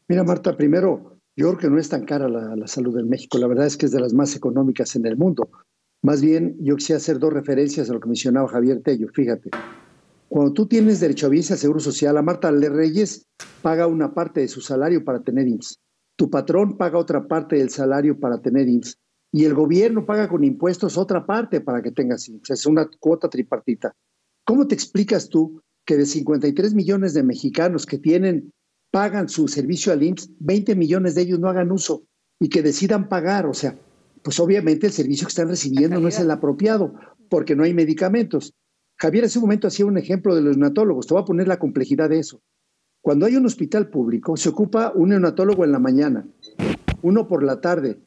Mira, Marta, primero, yo creo que no es tan cara la salud en México. La verdad es que es de las más económicas en el mundo. Más bien, yo quisiera hacer dos referencias a lo que mencionaba Javier Tello. Fíjate, cuando tú tienes derecho a visa, seguro social, a Marta Reyes paga una parte de su salario para tener IMSS. Tu patrón paga otra parte del salario para tener IMSS y el gobierno paga con impuestos otra parte para que tengas IMSS. Es una cuota tripartita. ¿Cómo te explicas tú que de 53 millones de mexicanos que pagan su servicio al IMSS, 20 millones de ellos no hagan uso y que decidan pagar? O sea, pues obviamente el servicio que están recibiendo no es el apropiado porque no hay medicamentos. Javier hace un momento hacía un ejemplo de los neonatólogos. Te voy a poner la complejidad de eso. Cuando hay un hospital público, se ocupa un neonatólogo en la mañana, uno por la tarde,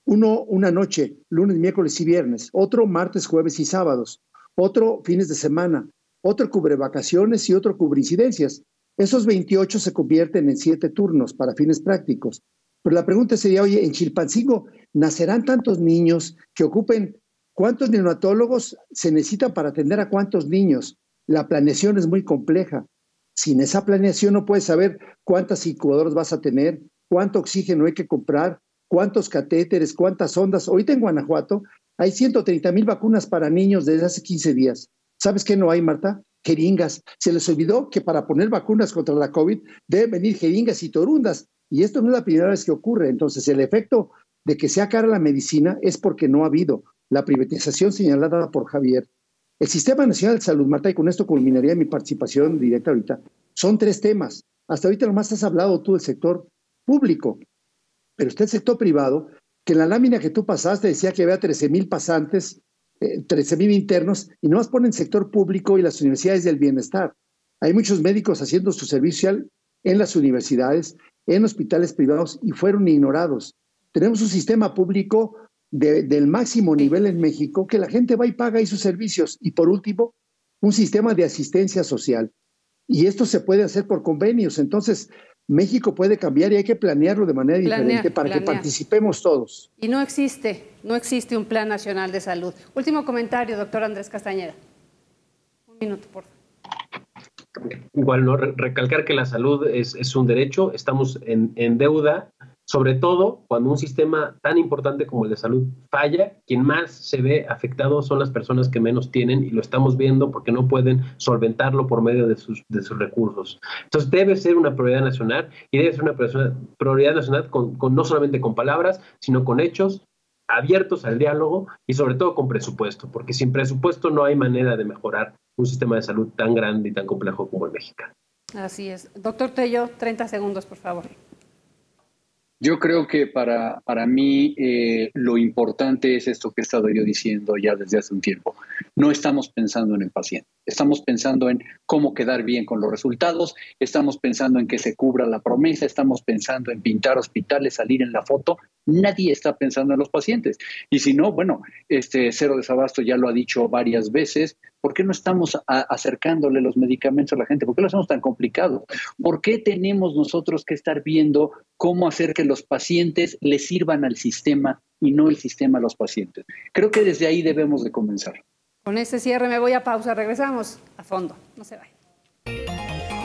uno una noche, lunes, miércoles y viernes, otro martes, jueves y sábados, otro fines de semana, otro cubre vacaciones y otro cubre incidencias. Esos 28 se convierten en 7 turnos para fines prácticos. Pero la pregunta sería, oye, en Chilpancingo, ¿nacerán tantos niños que ocupen? ¿Cuántos neonatólogos se necesitan para atender a cuántos niños? La planeación es muy compleja. Sin esa planeación no puedes saber cuántas incubadoras vas a tener, cuánto oxígeno hay que comprar, cuántos catéteres, cuántas ondas. Ahorita en Guanajuato hay 130,000 vacunas para niños desde hace 15 días. ¿Sabes qué no hay, Marta? Jeringas. Se les olvidó que para poner vacunas contra la COVID deben venir jeringas y torundas. Y esto no es la primera vez que ocurre. Entonces, el efecto de que sea cara la medicina es porque no ha habido la privatización señalada por Javier. El Sistema Nacional de Salud, Marta, y con esto culminaría mi participación directa ahorita, son 3 temas. Hasta ahorita nomás has hablado tú del sector público, pero está el sector privado, que en la lámina que tú pasaste decía que había 13,000 pasantes, 13,000 internos, y nomás ponen sector público y las universidades del bienestar. Hay muchos médicos haciendo su servicio social en las universidades, en hospitales privados, y fueron ignorados. Tenemos un sistema público del máximo nivel en México, que la gente va y paga ahí sus servicios. Y por último, un sistema de asistencia social. Y esto se puede hacer por convenios. Entonces, México puede cambiar y hay que planearlo de manera diferente para que participemos todos. Y no existe un plan nacional de salud. Último comentario, doctor Andrés Castañeda. Un minuto, por favor. Igual, ¿no? Recalcar que la salud es un derecho, estamos en deuda, sobre todo cuando un sistema tan importante como el de salud falla. Quien más se ve afectado son las personas que menos tienen, y lo estamos viendo porque no pueden solventarlo por medio de sus recursos. Entonces debe ser una prioridad nacional, y debe ser una prioridad nacional con no solamente con palabras, sino con hechos, abiertos al diálogo y sobre todo con presupuesto, porque sin presupuesto no hay manera de mejorar un sistema de salud tan grande y tan complejo como el mexicano. Así es. Doctor Tello, 30 segundos, por favor. Yo creo que para mí lo importante es esto que he estado yo diciendo ya desde hace un tiempo. No estamos pensando en el paciente, estamos pensando en cómo quedar bien con los resultados, estamos pensando en que se cubra la promesa, estamos pensando en pintar hospitales, salir en la foto. Nadie está pensando en los pacientes. Y si no, bueno, Cero Desabasto ya lo ha dicho varias veces, ¿Por qué no estamos acercándole los medicamentos a la gente? ¿Por qué lo hacemos tan complicado? ¿Por qué tenemos nosotros que estar viendo cómo hacer que los pacientes le sirvan al sistema y no el sistema a los pacientes? Creo que desde ahí debemos de comenzar. Con este cierre me voy a pausa. Regresamos a fondo. No se vayan.